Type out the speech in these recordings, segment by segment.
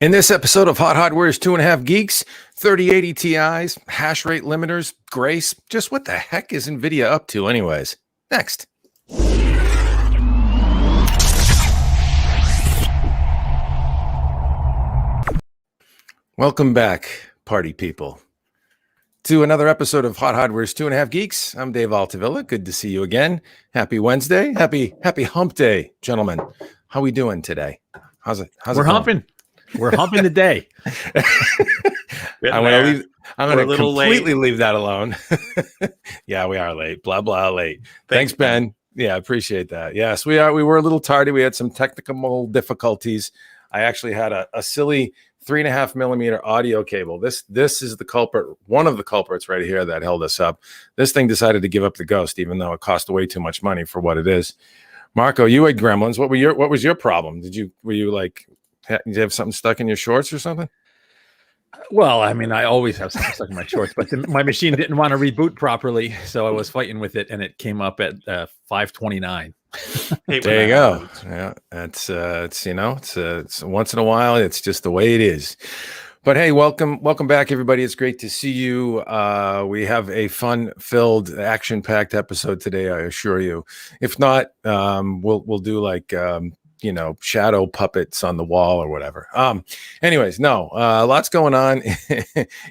In this episode of Hot Hardware's 2.5 Geeks, 3080 Ti's, hash rate limiters, Grace, just what the heck is NVIDIA up to anyways? Next. Welcome back, party people, to another episode of Hot Hardware's 2.5 Geeks. I'm Dave Altavilla. Good to see you again. Happy Wednesday. Happy hump day, gentlemen. How we doing today? How's it humping. We're humping the day. I'm going to completely leave that alone. Yeah, we are late. Blah, blah, late. Thanks, Ben. Yeah, appreciate that. Yes, we are. We were a little tardy. We had some technical difficulties. I actually had a silly 3.5 millimeter audio cable. This is the culprit, one of the culprits right here that held us up. This thing decided to give up the ghost, even though it cost way too much money for what it is. Marco, you had gremlins. What was your problem? Were you like, did you have something stuck in your shorts or something? Well, I mean, I always have something stuck in my shorts, but my machine didn't want to reboot properly, so I was fighting with it, and it came up at 529. There you go. Yeah, it's once in a while. It's just the way it is. But hey, welcome back, everybody. It's great to see you. We have a fun-filled, action-packed episode today, I assure you. If not, we'll do like shadow puppets on the wall or whatever. Anyways, lots going on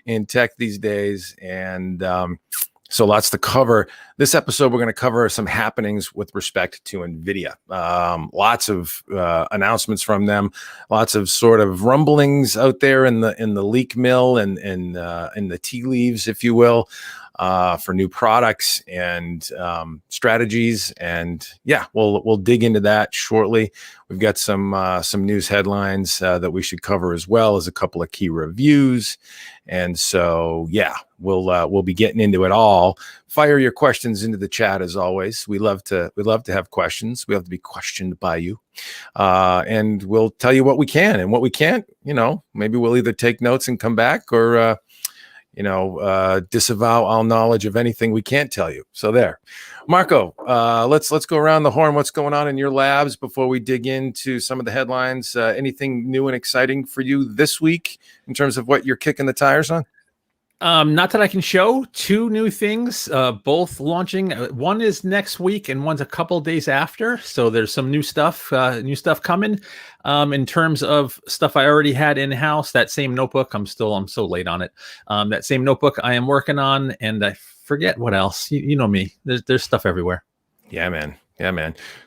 in tech these days, and so lots to cover. This episode, we're going to cover some happenings with respect to NVIDIA. Lots of announcements from them, lots of sort of rumblings out there in the leak mill and in the tea leaves, if you will, for new products and strategies. And yeah, we'll dig into that shortly. We've got some news headlines that we should cover, as well as a couple of key reviews. And so yeah, we'll be getting into it all. Fire your questions into the chat, as always. We love to have questions. We have to be questioned by you, and we'll tell you what we can and what we can't. Maybe we'll either take notes and come back, or disavow all knowledge of anything we can't tell you. So there, Marco, let's go around the horn. What's going on in your labs before we dig into some of the headlines? Anything new and exciting for you this week in terms of what you're kicking the tires on? Not that I can show. Two new things, both launching. One is next week and one's a couple days after. So there's some new stuff coming. In terms of stuff I already had in-house, that same notebook, I'm so late on it. That same notebook I am working on, and I forget what else. You know me. There's stuff everywhere. Yeah, man.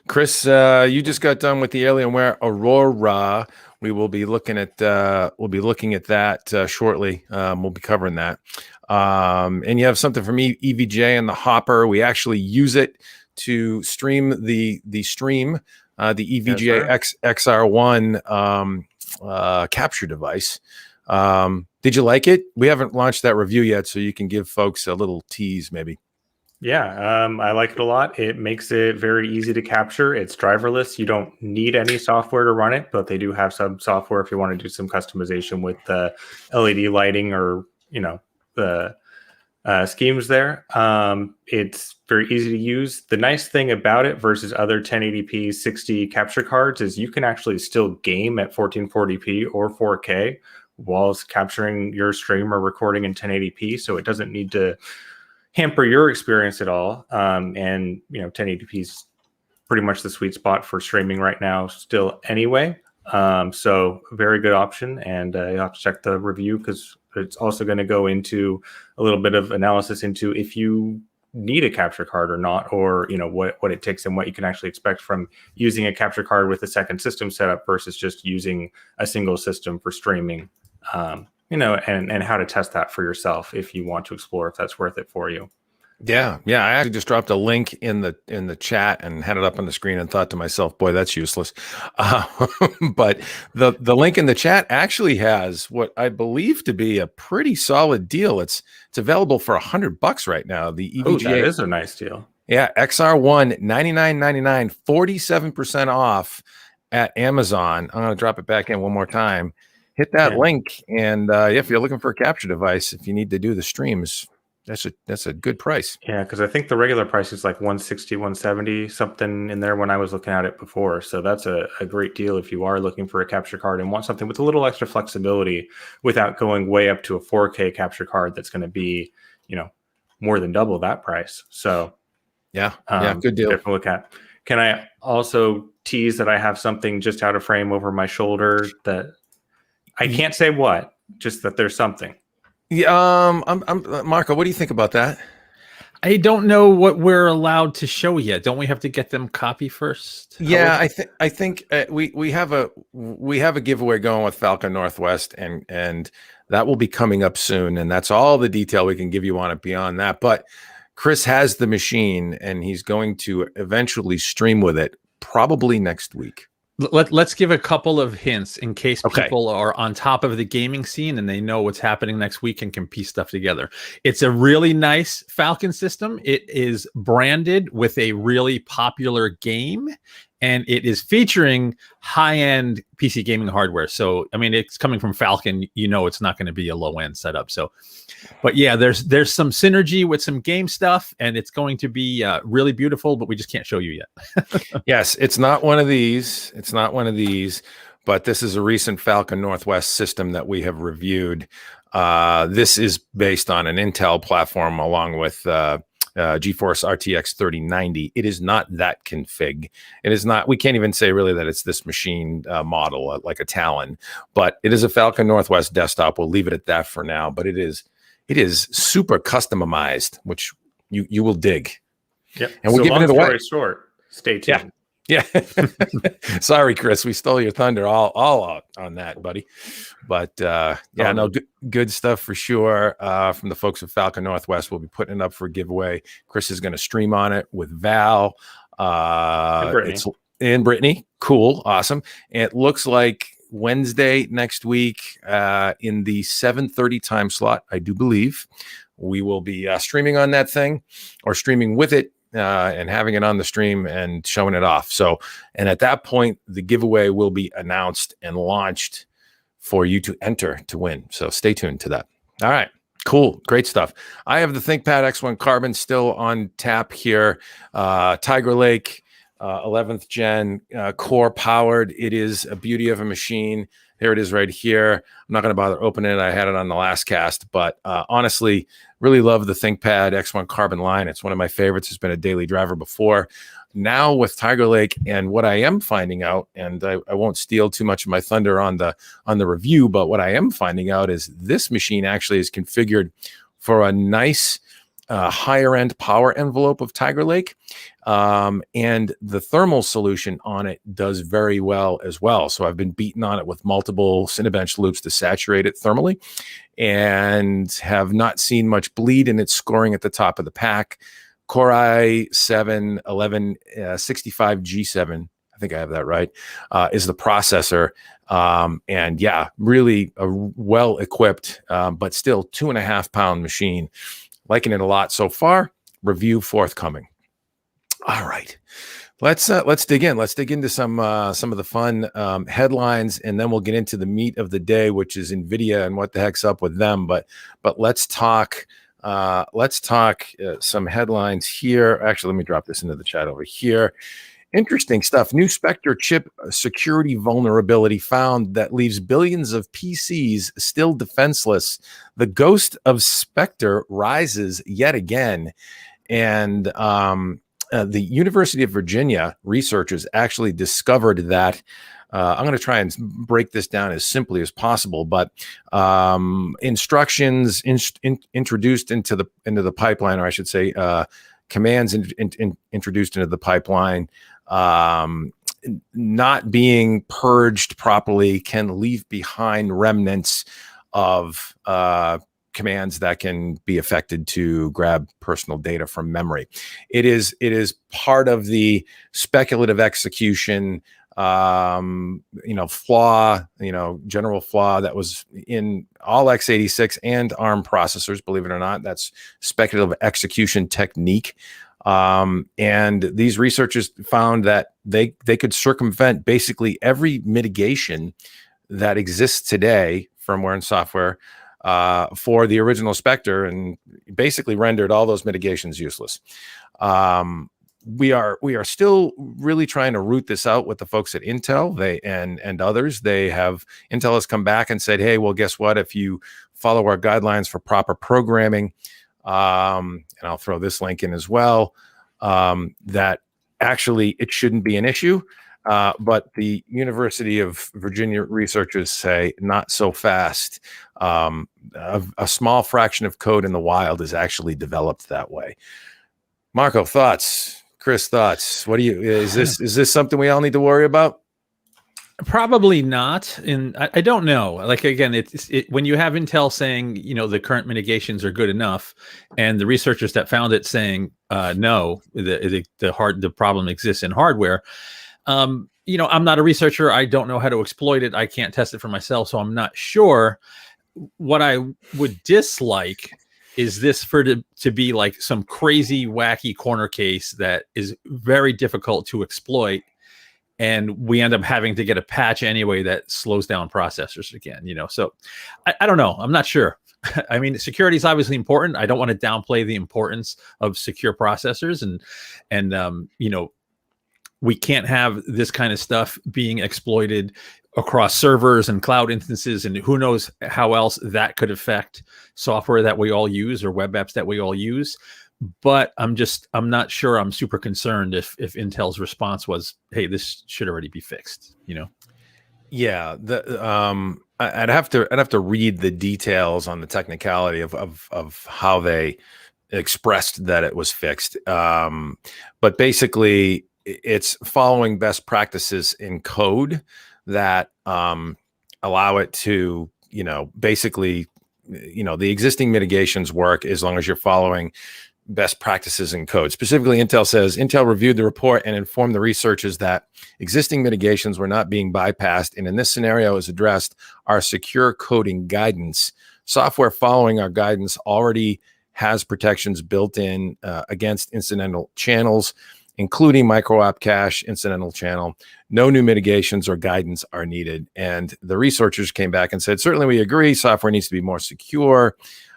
Chris, you just got done with the Alienware Aurora. We will be looking at that shortly. We'll be covering that. And you have something from EVJ in the hopper. We actually use it to stream the EVJ XR1 capture device. Did you like it? We haven't launched that review yet, so you can give folks a little tease, maybe. Yeah, I like it a lot. It makes it very easy to capture. It's driverless. You don't need any software to run it, but they do have some software if you want to do some customization with the LED lighting or, the schemes there. It's very easy to use. The nice thing about it versus other 1080p 60 capture cards is you can actually still game at 1440p or 4K whilst capturing your stream or recording in 1080p. So it doesn't need to hamper your experience at all. And 1080p is pretty much the sweet spot for streaming right now still anyway. So very good option, and you have to check the review because it's also going to go into a little bit of analysis into if you need a capture card or not, or what it takes and what you can actually expect from using a capture card with a second system setup versus just using a single system for streaming. And how to test that for yourself if you want to explore if that's worth it for you. Yeah. I actually just dropped a link in the chat and had it up on the screen and thought to myself, boy, that's useless. But the link in the chat actually has what I believe to be a pretty solid deal. It's available for $100 right now. The EVGA that is a nice deal. Yeah, XR1 $99.99, 47% off at Amazon. I'm going to drop it back in one more time. Hit that link, and if you're looking for a capture device, if you need to do the streams, That's a good price. Yeah, because I think the regular price is like 160, 170, something in there when I was looking at it before. So that's a great deal if you are looking for a capture card and want something with a little extra flexibility without going way up to a 4K capture card that's going to be, more than double that price. So Yeah, good deal. definitely look at. Can I also tease that I have something just out of frame over my shoulder that I can't say what, just that there's something. Yeah, I'm Marco. What do you think about that? I don't know what we're allowed to show yet. Don't we have to get them copy first? Yeah, I think we have a giveaway going with Falcon Northwest, and that will be coming up soon. And that's all the detail we can give you on it beyond that. But Chris has the machine, and he's going to eventually stream with it, probably next week. Let's give a couple of hints in case Okay. people are on top of the gaming scene and they know what's happening next week and can piece stuff together. It's a really nice Falcon system. It is branded with a really popular game, and it is featuring high-end PC gaming hardware. So, I mean, it's coming from Falcon. It's not going to be a low-end setup. So, but yeah, there's some synergy with some game stuff, and it's going to be really beautiful, but we just can't show you yet. Yes, it's not one of these. It's not one of these, but this is a recent Falcon Northwest system that we have reviewed. This is based on an Intel platform along with GeForce RTX 3090. It is not that config. It is not. We can't even say really that it's this machine model like a Talon, but it is a Falcon Northwest desktop. We'll leave it at that for now. But it is super customized, which you will dig. Yep. And we're giving it away. Short. Stay tuned. Yeah. Sorry, Chris. We stole your thunder all out on that, buddy. But good stuff for sure. From the folks of Falcon Northwest, we'll be putting it up for a giveaway. Chris is going to stream on it with Val. And Brittany. Cool. Awesome. And it looks like Wednesday next week in the 7:30 time slot, I do believe. We will be streaming on that thing or streaming with it. And having it on the stream and showing it off. So, and at that point, the giveaway will be announced and launched for you to enter to win. So stay tuned to that. All right. Cool. Great stuff. I have the ThinkPad X1 Carbon still on tap here. Tiger Lake, 11th gen, core powered. It is a beauty of a machine. Here it is right here. I'm not going to bother opening it. I had it on the last cast, but honestly, really love the ThinkPad X1 Carbon line. It's one of my favorites. It's been a daily driver before. Now with Tiger Lake, and what I am finding out, and I won't steal too much of my thunder on the review, but what I am finding out is this machine actually is configured for a nice higher end power envelope of Tiger Lake. And the thermal solution on it does very well as well. So I've been beating on it with multiple Cinebench loops to saturate it thermally and have not seen much bleed in its scoring at the top of the pack. Core i7 1165 G7, I think I have that right, is the processor. And yeah, really a well equipped, but still 2.5 pound machine. Liking it a lot so far. Review forthcoming. All right, let's dig in. Let's dig into some of the fun headlines, and then we'll get into the meat of the day, which is NVIDIA and what the heck's up with them. But let's talk some headlines here. Actually, let me drop this into the chat over here. Interesting stuff. New Spectre chip security vulnerability found that leaves billions of PCs still defenseless. The ghost of Spectre rises yet again. And the University of Virginia researchers actually discovered that. I'm going to try and break this down as simply as possible, but instructions introduced into the pipeline, or I should say, commands introduced into the pipeline, not being purged properly can leave behind remnants of commands that can be affected to grab personal data from memory. It is part of the speculative execution general flaw that was in all x86 and ARM processors, believe it or not. That's speculative execution technique. And these researchers found that they could circumvent basically every mitigation that exists today, firmware and software, for the original Spectre and basically rendered all those mitigations useless. We are still really trying to root this out with the folks at Intel. And others. Intel has come back and said, hey, well, guess what? If you follow our guidelines for proper programming, and I'll throw this link in as well, that actually it shouldn't be an issue. But the University of Virginia researchers say not so fast. A small fraction of code in the wild is actually developed that way. Marco, thoughts? Chris, thoughts? What do you? Is this something we all need to worry about? Probably not. And I don't know. Like, again, when you have Intel saying, the current mitigations are good enough, and the researchers that found it saying, no, the problem exists in hardware. I'm not a researcher. I don't know how to exploit it. I can't test it for myself, so I'm not sure. What I would dislike is this to be like some crazy, wacky corner case that is very difficult to exploit, and we end up having to get a patch anyway that slows down processors again. So I don't know. I'm not sure. I mean, security is obviously important. I don't want to downplay the importance of secure processors, and we can't have this kind of stuff being exploited across servers and cloud instances, and who knows how else that could affect software that we all use or web apps that we all use. But I'm not sure I'm super concerned if Intel's response was, hey, this should already be fixed, Yeah, I'd have to read the details on the technicality of how they expressed that it was fixed. But basically, it's following best practices in code that allow it to, basically, the existing mitigations work as long as you're following best practices in code. Specifically, Intel says, Intel reviewed the report and informed the researchers that existing mitigations were not being bypassed. And in this scenario is addressed our secure coding guidance. Software following our guidance already has protections built in against incidental channels, including micro-op cache, incidental channel. No new mitigations or guidance are needed. And the researchers came back and said, certainly we agree, software needs to be more secure.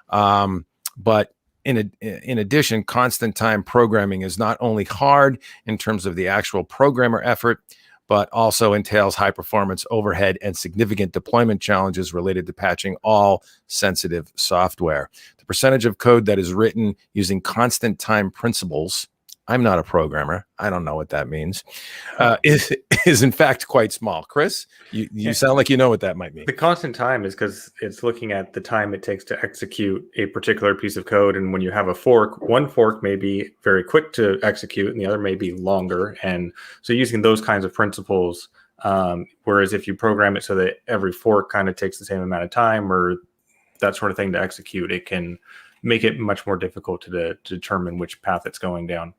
But in addition, constant time programming is not only hard in terms of the actual programmer effort, but also entails high performance overhead and significant deployment challenges related to patching all sensitive software. The percentage of code that is written using constant time principles, I'm not a programmer, I don't know what that means, is in fact quite small. Chris, you sound like you know what that might mean. The constant time is because it's looking at the time it takes to execute a particular piece of code. And when you have a fork, one fork may be very quick to execute and the other may be longer. And so using those kinds of principles, whereas if you program it so that every fork kind of takes the same amount of time or that sort of thing to execute, it can make it much more difficult to determine which path it's going down.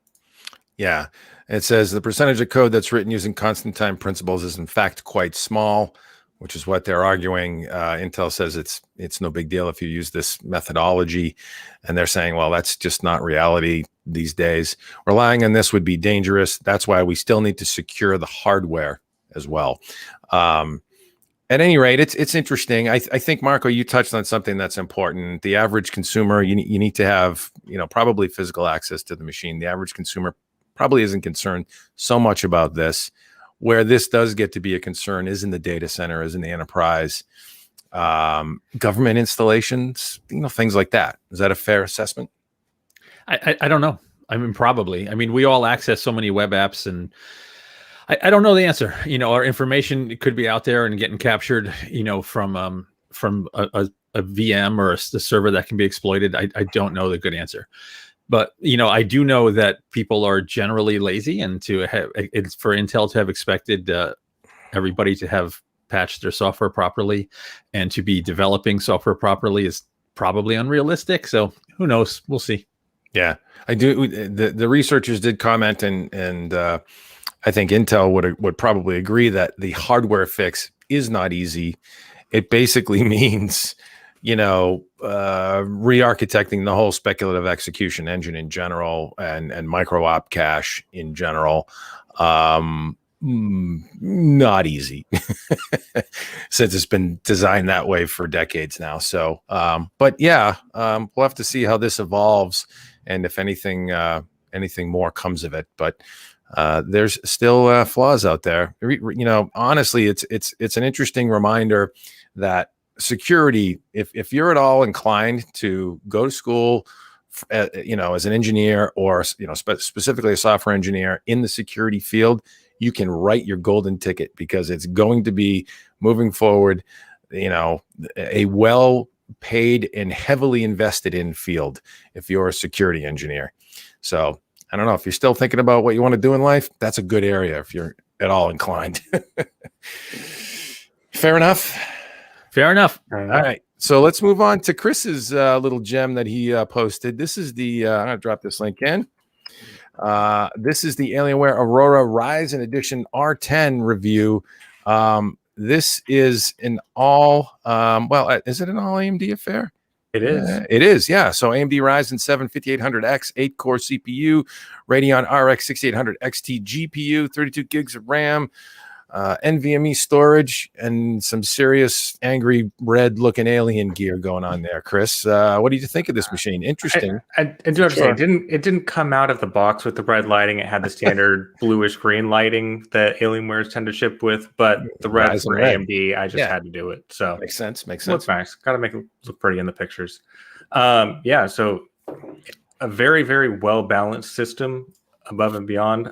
Yeah, it says the percentage of code that's written using constant time principles is in fact quite small, which is what they're arguing. Intel says it's no big deal if you use this methodology, and they're saying, well, that's just not reality these days. Relying on this would be dangerous. That's why we still need to secure the hardware as well. At any rate, it's interesting. I think, Marco, you touched on something that's important. The average consumer, you need to have probably physical access to the machine. The average consumer probably isn't concerned so much about this. Where this does get to be a concern is in the data center, is in the enterprise, government installations, things like that. Is that a fair assessment? I don't know. I mean, probably. I mean, we all access so many web apps, and I don't know the answer. Our information could be out there and getting captured, from a VM or a server that can be exploited. I don't know the good answer. But, I do know that people are generally lazy, and it's for Intel to have expected everybody to have patched their software properly and to be developing software properly is probably unrealistic. So who knows? We'll see. Yeah, I do. The researchers did comment, and I think Intel would probably agree that the hardware fix is not easy. It basically means re-architecting the whole speculative execution engine in general and micro-op cache in general. Not easy since it's been designed that way for decades now. So, but yeah, we'll have to see how this evolves and if anything more comes of it. But there's still flaws out there. Honestly, it's an interesting reminder that security, if you're at all inclined to go to school, as an engineer or specifically a software engineer in the security field, you can write your golden ticket because it's going to be moving forward, a well paid and heavily invested in field if you're a security engineer. So I don't know if you're still thinking about what you want to do in life. That's a good area if you're at all inclined. Fair enough. Fair enough. All right. So let's move on to Chris's little gem that he posted. This is the, I'm going to drop this link in. This is the Alienware Aurora Ryzen Edition R10 review. This is an all, is it an all AMD affair? It is. It is, yeah. So AMD Ryzen 7 5800X, 8-core CPU, Radeon RX 6800 XT GPU, 32 gigs of RAM, NVMe storage, and some serious angry red-looking alien gear going on there. Chris, what did you think of this machine? Interesting. I do have to say, it didn't come out of the box with the red lighting. It had the standard bluish green lighting that Alienwares tend to ship with, but the red for AMD, I just had to do it. So makes sense. Looks nice. Got to make it look pretty in the pictures. So a very, very well balanced system above and beyond.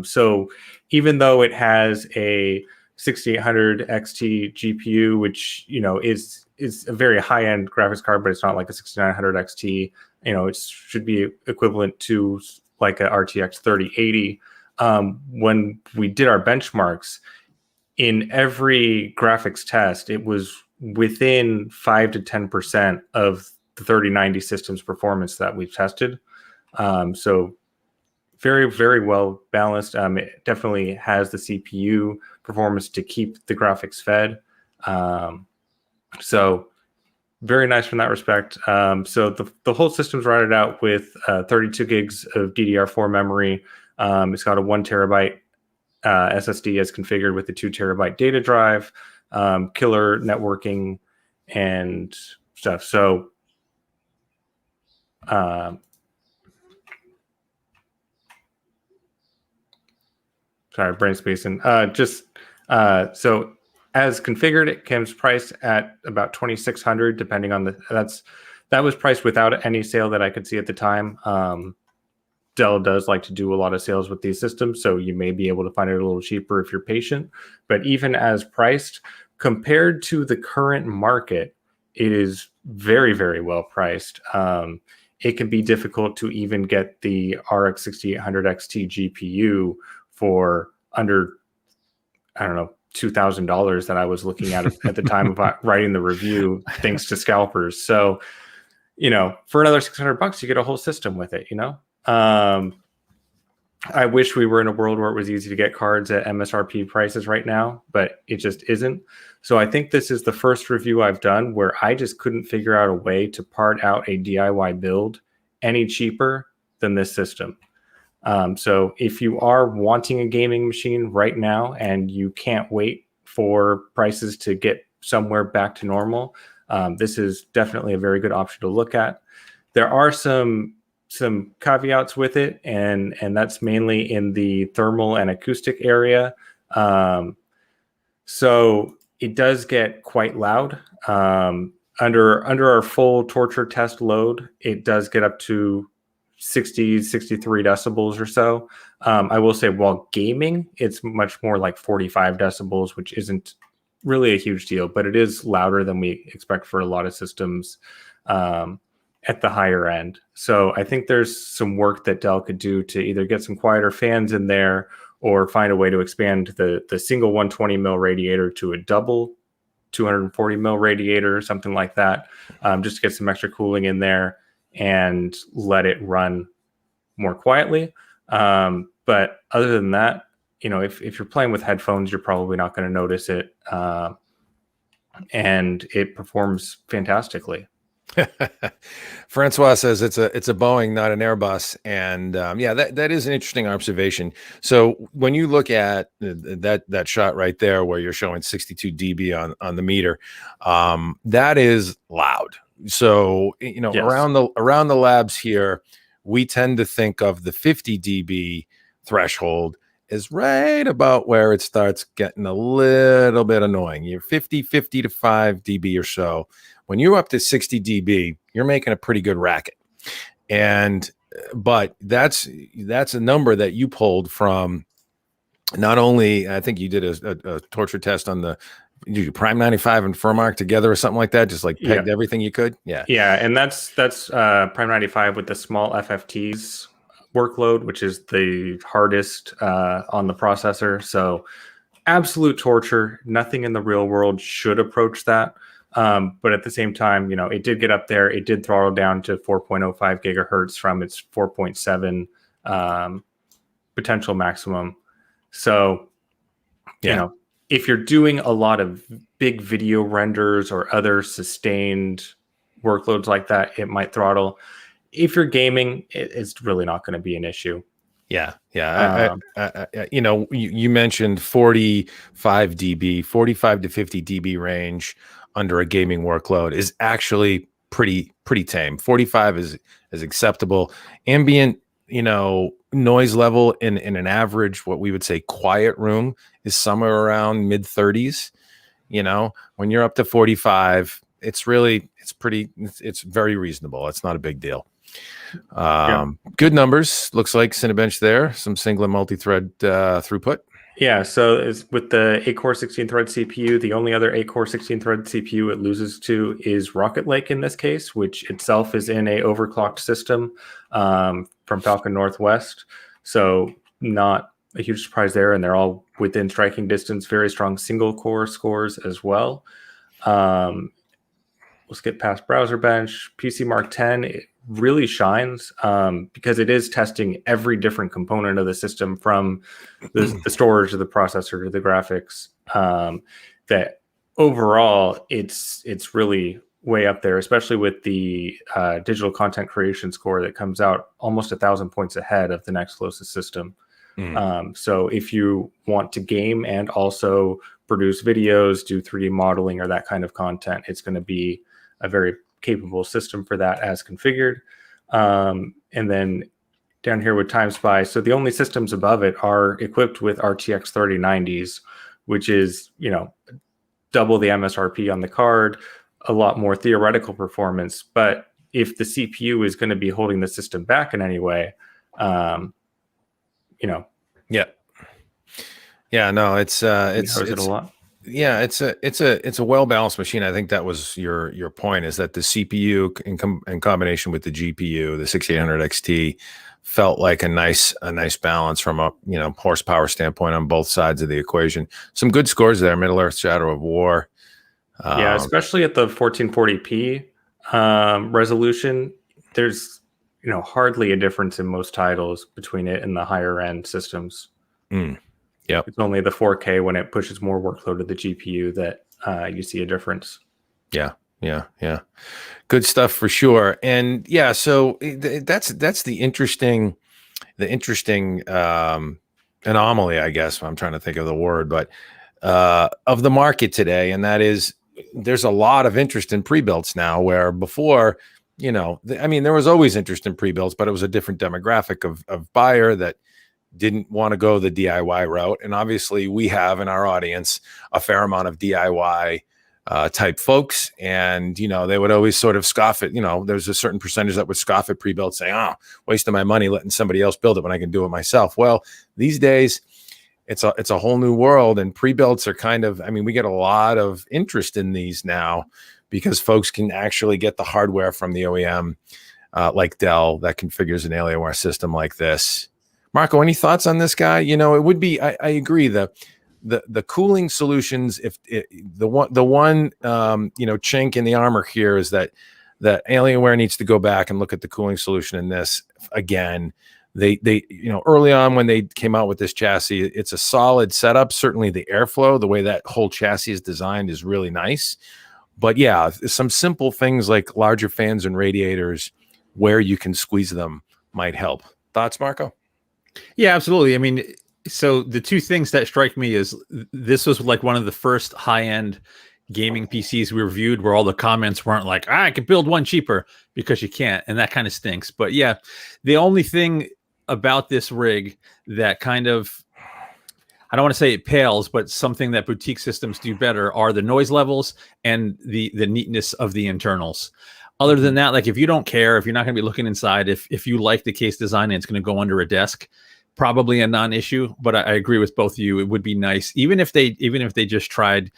So even though it has a 6800 XT GPU, which is a very high end graphics card, but it's not like a 6900 XT. It should be equivalent to like a RTX 3080. When we did our benchmarks, in every graphics test, it was within 5 to 10% of the 3090 system's performance that we've tested. So very, very well balanced. It definitely has the CPU performance to keep the graphics fed. So very nice from that respect. So the whole system's routed out with 32 gigs of DDR4 memory. It's got a 1 terabyte SSD as configured with the 2 terabyte data drive, killer networking and stuff. So sorry, brain spacing. So as configured, it comes priced at about $2,600, depending on that was priced without any sale that I could see at the time. Dell does like to do a lot of sales with these systems, so you may be able to find it a little cheaper if you're patient. But even as priced, compared to the current market, it is very, very well priced. It can be difficult to even get the RX 6800 XT GPU for under, I don't know, $2,000 that I was looking at the time of writing the review, thanks to scalpers. So, for another $600, you get a whole system with it. I wish we were in a world where it was easy to get cards at MSRP prices right now, but it just isn't. So I think this is the first review I've done where I just couldn't figure out a way to part out a DIY build any cheaper than this system. So if you are wanting a gaming machine right now and you can't wait for prices to get somewhere back to normal, this is definitely a very good option to look at. There are some caveats with it, and that's mainly in the thermal and acoustic area. So it does get quite loud. Under our full torture test load, it does get up to 63 decibels or so. I will say while gaming, it's much more like 45 decibels, which isn't really a huge deal, but it is louder than we expect for a lot of systems at the higher end. So I think there's some work that Dell could do to either get some quieter fans in there or find a way to expand the single 120 mil radiator to a double 240 mil radiator, something like that, just to get some extra cooling in there and let it run more quietly. But other than that, if you're playing with headphones, you're probably not going to notice it. And it performs fantastically. Francois says it's a Boeing, not an Airbus, and yeah, that is an interesting observation. So when you look at that shot right there, where you're showing 62 dB on the meter, that is loud. So Yes. around the labs here, we tend to think of the 50 dB threshold is right about where it starts getting a little bit annoying. You're 50 to 5 dB or so. When you're up to 60 dB, you're making a pretty good racket. And but that's a number that you pulled from. Not only, I think you did a torture test on the Prime 95 and Furmark together or something like that, just like pegged everything you could. Yeah. And that's Prime 95 with the small FFTs workload, which is the hardest on the processor. So absolute torture. Nothing in the real world should approach that. But at the same time, it did get up there. It did throttle down to 4.05 gigahertz from its 4.7 potential maximum. So, if you're doing a lot of big video renders or other sustained workloads like that, it might throttle. If you're gaming, it's really not going to be an issue. Yeah. You mentioned 45 dB, 45 to 50 dB range under a gaming workload is actually pretty tame. 45 is acceptable. Ambient, noise level in an average, what we would say quiet room, is somewhere around mid 30s. When you're up to 45, it's very reasonable. It's not a big deal. Good numbers. Looks like Cinebench there. Some single and multi-thread throughput. Yeah, so it's with the 8-core 16-thread CPU, the only other 8-core 16-thread CPU it loses to is Rocket Lake in this case, which itself is in a overclocked system from Falcon Northwest. So not a huge surprise there, and they're all within striking distance. Very strong single-core scores as well. We'll skip past Browser Bench. PC Mark 10, it really shines because it is testing every different component of the system, from the storage to the processor to the graphics. That overall, it's really way up there, especially with the digital content creation score that comes out almost 1,000 points ahead of the next closest system. So if you want to game and also produce videos, do 3D modeling or that kind of content, it's going to be a very capable system for that as configured. And then down here with TimeSpy, so the only systems above it are equipped with RTX 3090s, which is, double the MSRP on the card, a lot more theoretical performance. But if the CPU is going to be holding the system back in any way, No, it's it a lot. Yeah, it's a well-balanced machine. I think that was your point, is that the CPU in combination with the GPU, the 6800 XT, felt like a nice balance from a horsepower standpoint on both sides of the equation. Some good scores there. Middle Earth, Shadow of War. Especially at the 1440p resolution, there's hardly a difference in most titles between it and the higher end systems. Yep. It's only the 4K when it pushes more workload to the GPU that you see a difference. Yeah. Good stuff for sure. And so that's the interesting anomaly, I guess. I'm trying to think of the word, but of the market today, and that is there's a lot of interest in pre-builts now, where before, there was always interest in pre-builts, but it was a different demographic of buyer that didn't want to go the DIY route. And obviously we have in our audience a fair amount of DIY type folks. And, they would always sort of scoff at, there's a certain percentage that would scoff at pre-built, saying, wasting my money letting somebody else build it when I can do it myself. Well, these days it's a whole new world, and pre-builts are kind of, we get a lot of interest in these now because folks can actually get the hardware from the OEM, like Dell, that configures an Alienware system like this. Marco, any thoughts on this guy? It would be, I agree, the cooling solutions, the one chink in the armor here is that Alienware needs to go back and look at the cooling solution in this again. They early on when they came out with this chassis, it's a solid setup. Certainly the airflow, the way that whole chassis is designed, is really nice. But yeah, some simple things like larger fans and radiators where you can squeeze them might help. Thoughts, Marco? Yeah, absolutely. I mean, so the two things that strike me is this was like one of the first high-end gaming PCs we reviewed where all the comments weren't like, I could build one cheaper, because you can't. And that kind of stinks. But yeah, the only thing about this rig that kind of, I don't want to say it pales, but something that boutique systems do better are the noise levels and the neatness of the internals. Other than that, like if you don't care, if you're not going to be looking inside, if you like the case design and it's going to go under a desk, probably a non-issue. But I agree with both of you. It would be nice, even if they just tried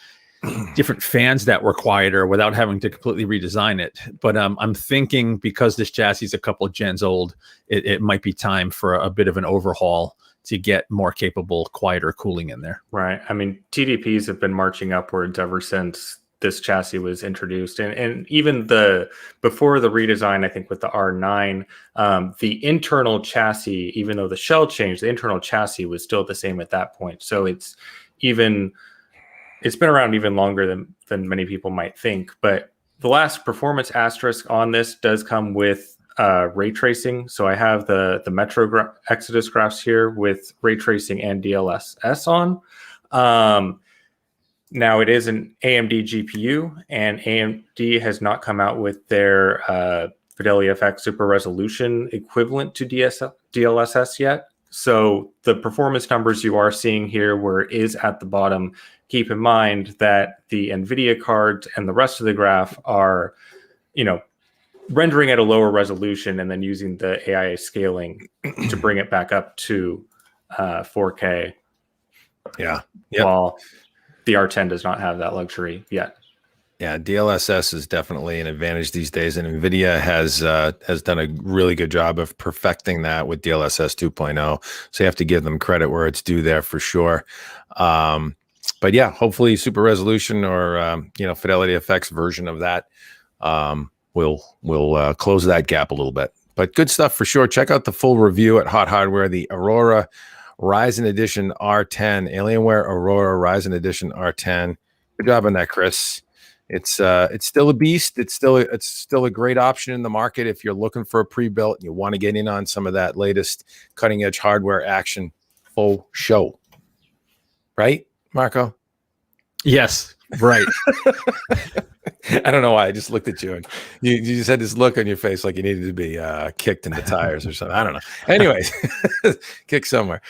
different fans that were quieter without having to completely redesign it. But I'm thinking because this chassis is a couple of gens old, it might be time for a bit of an overhaul to get more capable, quieter cooling in there. Right. I mean, TDPs have been marching upwards ever since this chassis was introduced. And even before the redesign, I think with the R9, the internal chassis, even though the shell changed, the internal chassis was still the same at that point. So it's been around even longer than many people might think. But the last performance asterisk on this does come with ray tracing. So I have the Metro Exodus graphs here with ray tracing and DLSS on. Now it is an AMD GPU, and AMD has not come out with their Fidelity FX Super Resolution equivalent to DLSS yet. So the performance numbers you are seeing here where it is at the bottom, keep in mind that the NVIDIA cards and the rest of the graph are, rendering at a lower resolution and then using the AI scaling to bring it back up to 4K. Yeah. While the R10 does not have that luxury yet. Yeah, DLSS is definitely an advantage these days, and NVIDIA has done a really good job of perfecting that with DLSS 2.0. So you have to give them credit where it's due there for sure. But yeah, hopefully Super Resolution or Fidelity FX version of that will close that gap a little bit. But good stuff for sure. Check out the full review at Hot Hardware, the Aurora Ryzen Edition R10, Alienware Aurora Ryzen Edition R10. Good job on that, Chris. It's still a beast. It's still a great option in the market if you're looking for a pre-built and you want to get in on some of that latest cutting edge hardware action. Full show, right, Marco? Yes, right. I don't know why. I just looked at you and you just had this look on your face like you needed to be kicked in the tires or something. I don't know. Anyways, kick somewhere.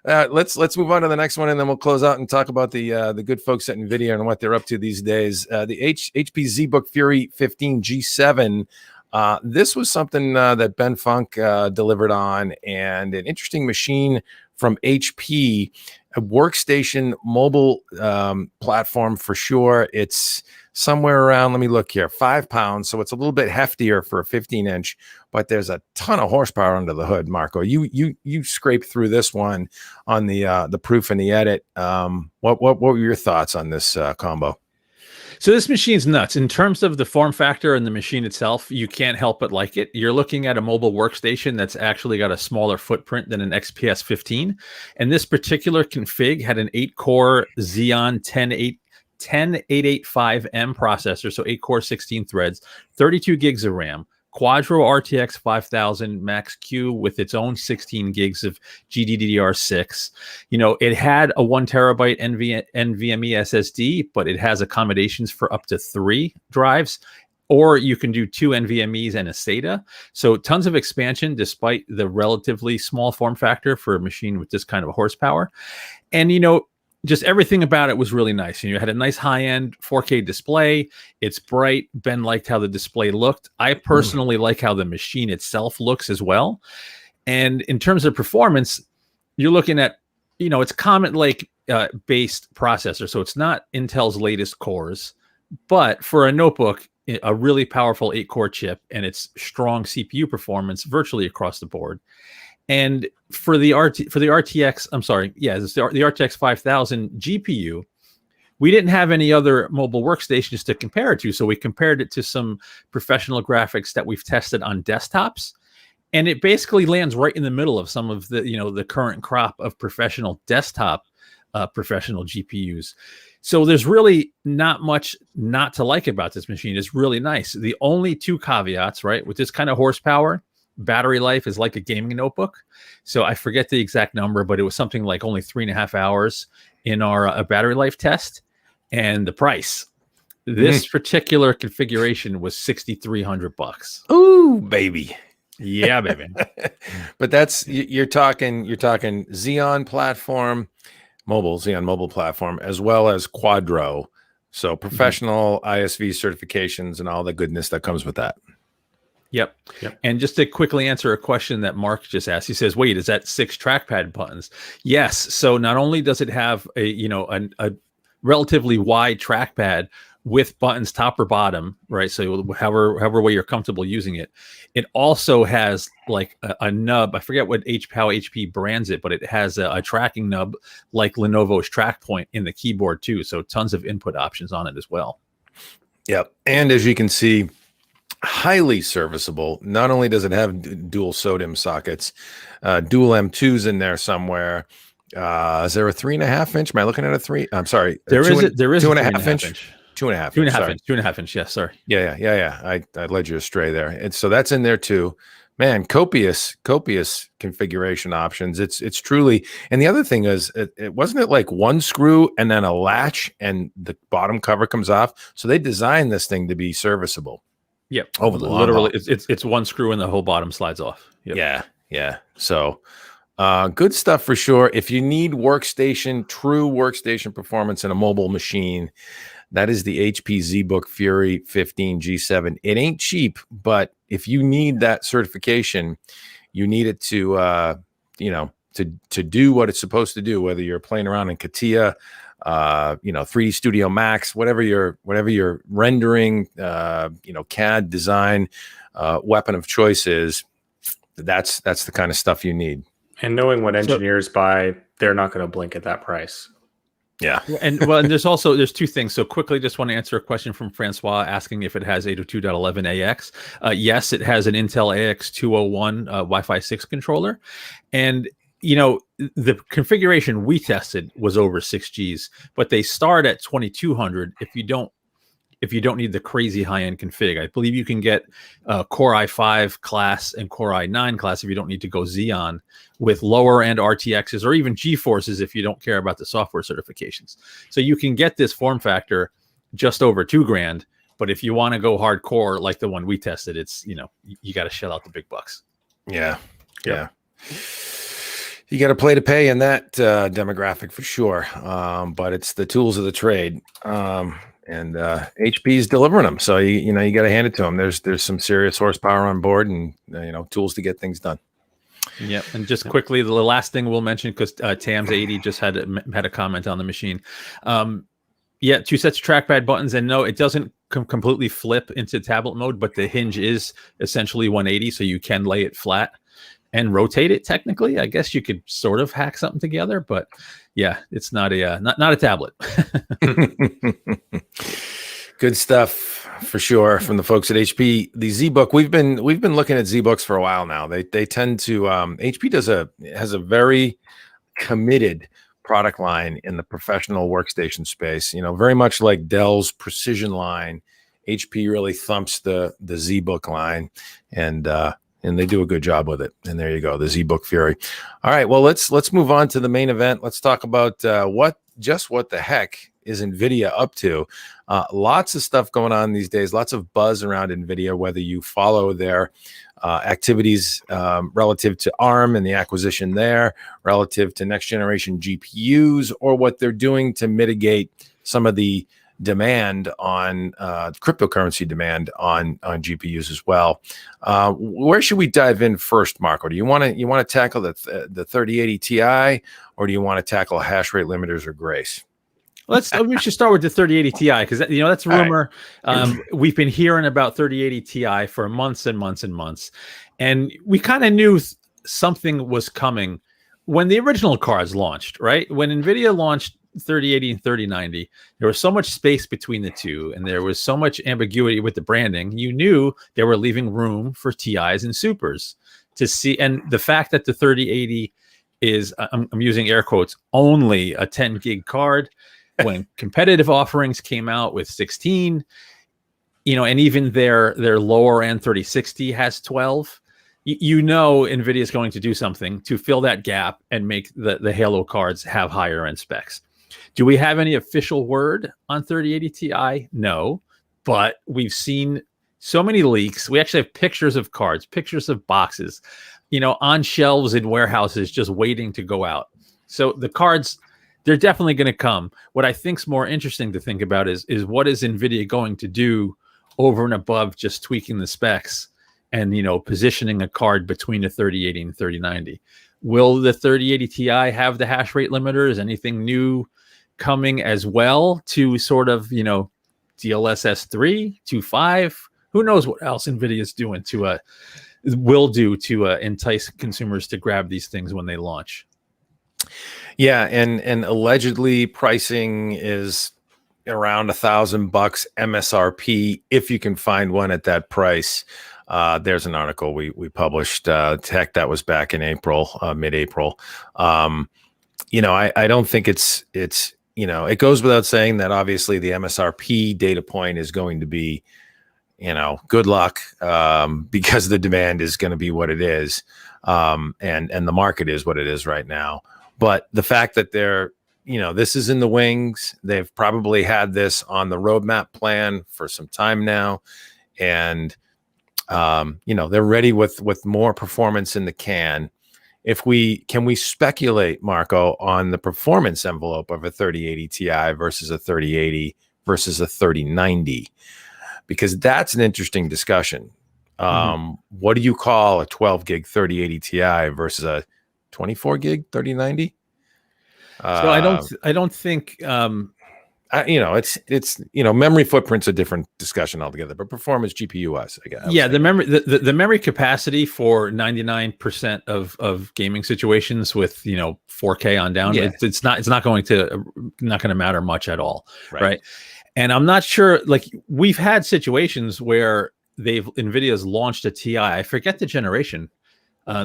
Let's move on to the next one, and then we'll close out and talk about the good folks at NVIDIA and what they're up to these days. The HP ZBook Fury 15 G7. This was something that Ben Funk delivered on, and an interesting machine from HP, a workstation mobile platform for sure. It's somewhere around, let me look here, 5 pounds. So it's a little bit heftier for a 15-inch, but there's a ton of horsepower under the hood, Marco. You scraped through this one on the proof and the edit. What were your thoughts on this combo? So this machine's nuts. In terms of the form factor and the machine itself, you can't help but like it. You're looking at a mobile workstation that's actually got a smaller footprint than an XPS 15. And this particular config had an 8-core Xeon 10885M processor, so 8-core, 16 threads, 32 gigs of RAM, Quadro RTX 5000 Max Q with its own 16 gigs of GDDR6. It had a 1 terabyte NVMe SSD, but it has accommodations for up to 3 drives, or you can do 2 NVMEs and a SATA. So tons of expansion despite the relatively small form factor for a machine with this kind of horsepower. And, just everything about it was really nice. It had a nice high-end 4K display. It's bright. Ben liked how the display looked. I personally like how the machine itself looks as well. And in terms of performance, you're looking at, it's Comet Lake based processor. So it's not Intel's latest cores, but for a notebook, a really powerful 8-core chip and its strong CPU performance virtually across the board. And for the RTX, I'm sorry, yeah, the RTX 5000 GPU, we didn't have any other mobile workstations to compare it to, so we compared it to some professional graphics that we've tested on desktops, and it basically lands right in the middle of some of the the current crop of professional desktop professional GPUs. So there's really not much not to like about this machine. It's really nice. The only two caveats, right, with this kind of horsepower, battery life is like a gaming notebook. So I forget the exact number, but it was something like only 3.5 hours in our battery life test. And the price, this particular configuration was $6,300. Ooh, baby. Yeah, baby. But that's you're talking Xeon platform, Xeon mobile platform, as well as Quadro. So professional ISV certifications and all the goodness that comes with that. Yep. And just to quickly answer a question that Mark just asked, he says, "Wait, is that 6 trackpad buttons?" Yes. So not only does it have a relatively wide trackpad with buttons top or bottom, right? So however way you're comfortable using it, it also has like a nub. I forget how HP brands it, but it has a tracking nub like Lenovo's TrackPoint in the keyboard too. So tons of input options on it as well. Yep. And as you can see, highly serviceable. Not only does it have dual SODIMM sockets, dual M2s in there somewhere. Is there a 3.5 inch? Am I looking at a 3? I'm sorry. There is 2.5 inch. 2.5 inch. Yes, sorry. Yeah. I led you astray there. And so that's in there too. Man, copious configuration options. It's truly. And the other thing is, it wasn't like one screw and then a latch and the bottom cover comes off. So they designed this thing to be serviceable. Yep. Over the literally, it's one screw and the whole bottom slides off. Yep. Yeah. So. Good stuff for sure. If you need true workstation performance in a mobile machine, that is the HP ZBook Fury 15 G7. It ain't cheap, but if you need that certification, you need it to do what it's supposed to do. Whether you're playing around in CATIA, 3D Studio Max, whatever you're rendering, CAD design, weapon of choice is. That's the kind of stuff you need. And knowing what engineers buy, they're not going to blink at that price. Yeah. And there's two things. So quickly, just want to answer a question from Francois asking if it has 802.11ax. Yes, it has an Intel AX201 Wi-Fi 6 controller. And, the configuration we tested was over 6 Gs, but they start at 2200 if you don't need the crazy high-end config. I believe you can get Core i5 class and Core i9 class if you don't need to go Xeon with lower-end RTXs or even GeForces if you don't care about the software certifications. So you can get this form factor just over $2,000, but if you want to go hardcore like the one we tested, it's you got to shell out the big bucks. Yeah. You got to play to pay in that demographic for sure, but it's the tools of the trade. And HP is delivering them, so you got to hand it to them. There's some serious horsepower on board, and tools to get things done. Yeah, and just quickly, the last thing we'll mention because Tams 80 just had a comment on the machine. 2 sets of trackpad buttons, and no, it doesn't completely flip into tablet mode, but the hinge is essentially 180, so you can lay it flat and rotate it. Technically, I guess you could sort of hack something together, but yeah, it's not a tablet. Good stuff for sure from the folks at HP. The ZBook, we've been looking at ZBooks for a while now. They tend to HP has a very committed product line in the professional workstation space. Very much like Dell's Precision line, HP really thumps the ZBook line, and they do a good job with it. And there you go, the ZBook Fury. All right, well, let's move on to the main event. Let's talk about what the heck is NVIDIA up to. Lots of stuff going on these days, lots of buzz around NVIDIA, whether you follow their activities relative to ARM and the acquisition there, relative to next generation GPUs, or what they're doing to mitigate some of the demand on cryptocurrency demand on GPUs as well. Where should we dive in first, Marco? Do you want to tackle the 3080 Ti, or do you want to tackle hash rate limiters or Grace? We should start with the 3080 Ti because that's a rumor. Right. We've been hearing about 3080 Ti for months and months and months, and we kind of knew something was coming when the original cards launched. Right when NVIDIA launched 3080 and 3090, there was so much space between the two, and there was so much ambiguity with the branding. You knew they were leaving room for TIs and supers to see, and the fact that the 3080 is, I'm using air quotes, only a 10 gig card when competitive offerings came out with 16, and even their lower end 3060 has 12. NVIDIA is going to do something to fill that gap and make the Halo cards have higher end specs. Do we have any official word on 3080 Ti? No, but we've seen so many leaks. We actually have pictures of cards, pictures of boxes, on shelves in warehouses just waiting to go out. So the cards, they're definitely going to come. What I think is more interesting to think about is what is NVIDIA going to do over and above just tweaking the specs and, positioning a card between a 3080 and 3090. Will the 3080 Ti have the hash rate limiter? Is anything new coming as well to sort of, DLSS 3, 2.5? Who knows what else NVIDIA is doing will do to entice consumers to grab these things when they launch. Yeah, and allegedly pricing is around $1,000 MSRP if you can find one at that price. There's an article we published. Heck, that was back in April, mid-April. I don't think it's it goes without saying that obviously the MSRP data point is going to be, good luck, because the demand is going to be what it is, and the market is what it is right now. But the fact that this is in the wings, they've probably had this on the roadmap plan for some time now, and they're ready with more performance in the can. Can we speculate, Marco, on the performance envelope of a 3080 Ti versus a 3080 versus a 3090? Because that's an interesting discussion. What do you call a 12 gig 3080 Ti versus a 24 gig 3090? So I don't think it's memory footprint's a different discussion altogether, but performance GPU wise, I guess. Yeah, the memory capacity for 99% of gaming situations with 4K on down, it's not going to matter much at all, right? And I'm not sure. Like, we've had situations where NVIDIA's launched a Ti. I forget the generation.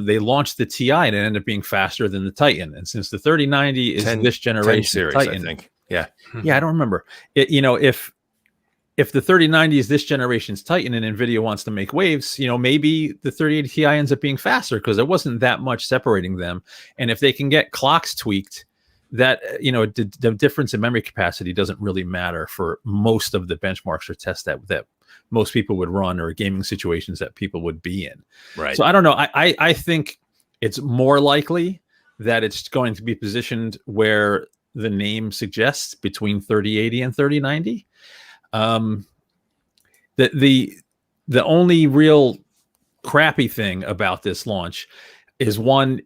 They launched the Ti and it ended up being faster than the Titan. And since the 3090 is this generation series, Titan, I think. Yeah, I don't remember. If the 3090 is this generation's Titan and NVIDIA wants to make waves, maybe the 3080 Ti ends up being faster because there wasn't that much separating them. And if they can get clocks tweaked, that the difference in memory capacity doesn't really matter for most of the benchmarks or tests that most people would run, or gaming situations that people would be in. Right. So I don't know. I think it's more likely that it's going to be positioned where the name suggests, between 3080 and 3090. The only real crappy thing about this launch is, one,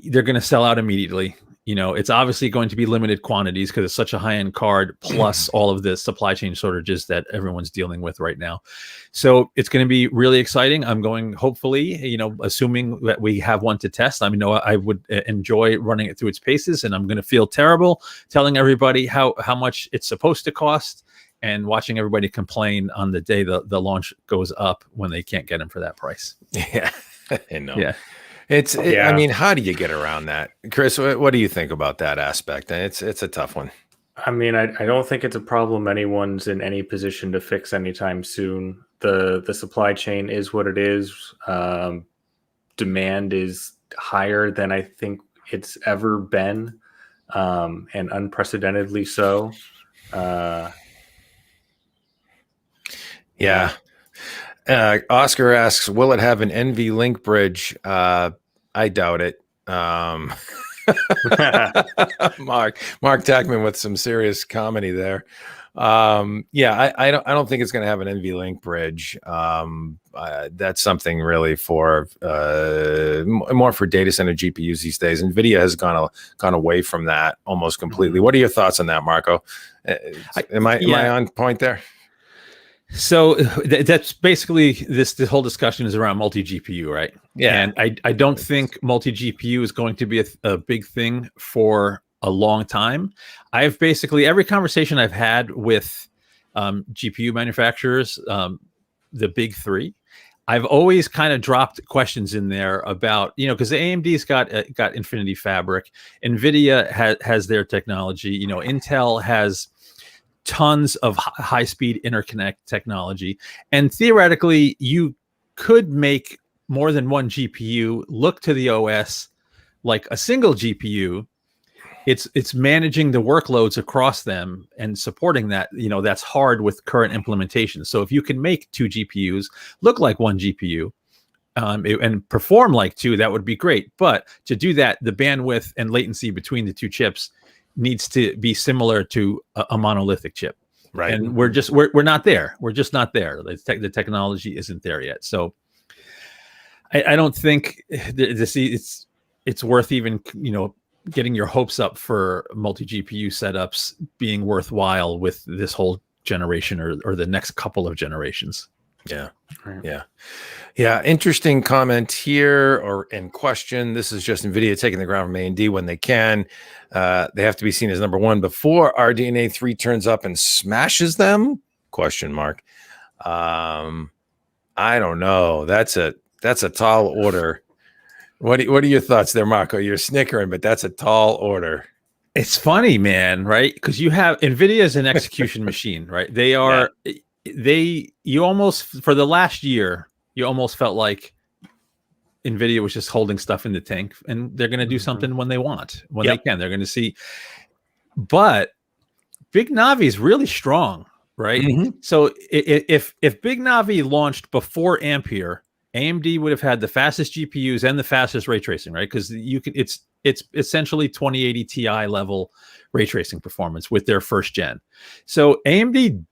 they're going to sell out immediately. It's obviously going to be limited quantities because it's such a high-end card, plus all of the supply chain shortages that everyone's dealing with right now. So it's going to be really exciting. I'm going, hopefully, assuming that we have one to test. I would enjoy running it through its paces, and I'm going to feel terrible telling everybody how much it's supposed to cost and watching everybody complain on the day the launch goes up when they can't get them for that price. Yeah, I know. Yeah. I mean, how do you get around that, Chris? What do you think about that aspect? It's a tough one. I mean, I don't think it's a problem anyone's in any position to fix anytime soon. The supply chain is what it is. Demand is higher than I think it's ever been, and unprecedentedly so. Yeah. Oscar asks, will it have an NV link bridge? I doubt it. Mark Tackman with some serious comedy there. I don't think it's going to have an NV link bridge. That's something really for more for data center GPUs these days. NVIDIA has gone away from that almost completely. What are your thoughts on that, Marco? Am I on point there? So that's basically this whole discussion is around multi-GPU, right? Yeah. And I don't think multi-GPU is going to be a big thing for a long time. I've basically, every conversation I've had with GPU manufacturers, the big three, I've always kind of dropped questions in there about, because the AMD's got Infinity Fabric, NVIDIA has their technology, Intel has tons of high-speed interconnect technology, and theoretically you could make more than one GPU look to the OS like a single GPU. It's managing the workloads across them and supporting that. That's hard with current implementation. So if you can make two GPUs look like one GPU and perform like two, that would be great. But to do that, the bandwidth and latency between the two chips needs to be similar to a monolithic chip. Right. And we're not there. We're just not there. The technology isn't there yet. So I don't think it's worth even, getting your hopes up for multi-GPU setups being worthwhile with this whole generation or the next couple of generations. Yeah. Yeah. Interesting comment here or in question. This is just NVIDIA taking the ground from AMD when they can. They have to be seen as number one before RDNA 3 turns up and smashes them? ? I don't know. That's a tall order. What are your thoughts there, Marco? You're snickering, but that's a tall order. It's funny, man, right? Because you have NVIDIA is an execution machine, right? They are, you almost, for the last year, you almost felt like NVIDIA was just holding stuff in the tank, and they're going to do something when they want, when they can. They're going to see. But Big Navi is really strong, right? So if Big Navi launched before Ampere, AMD would have had the fastest GPUs and the fastest ray tracing, right? Because it's essentially 2080 Ti level ray tracing performance with their first gen. So AMD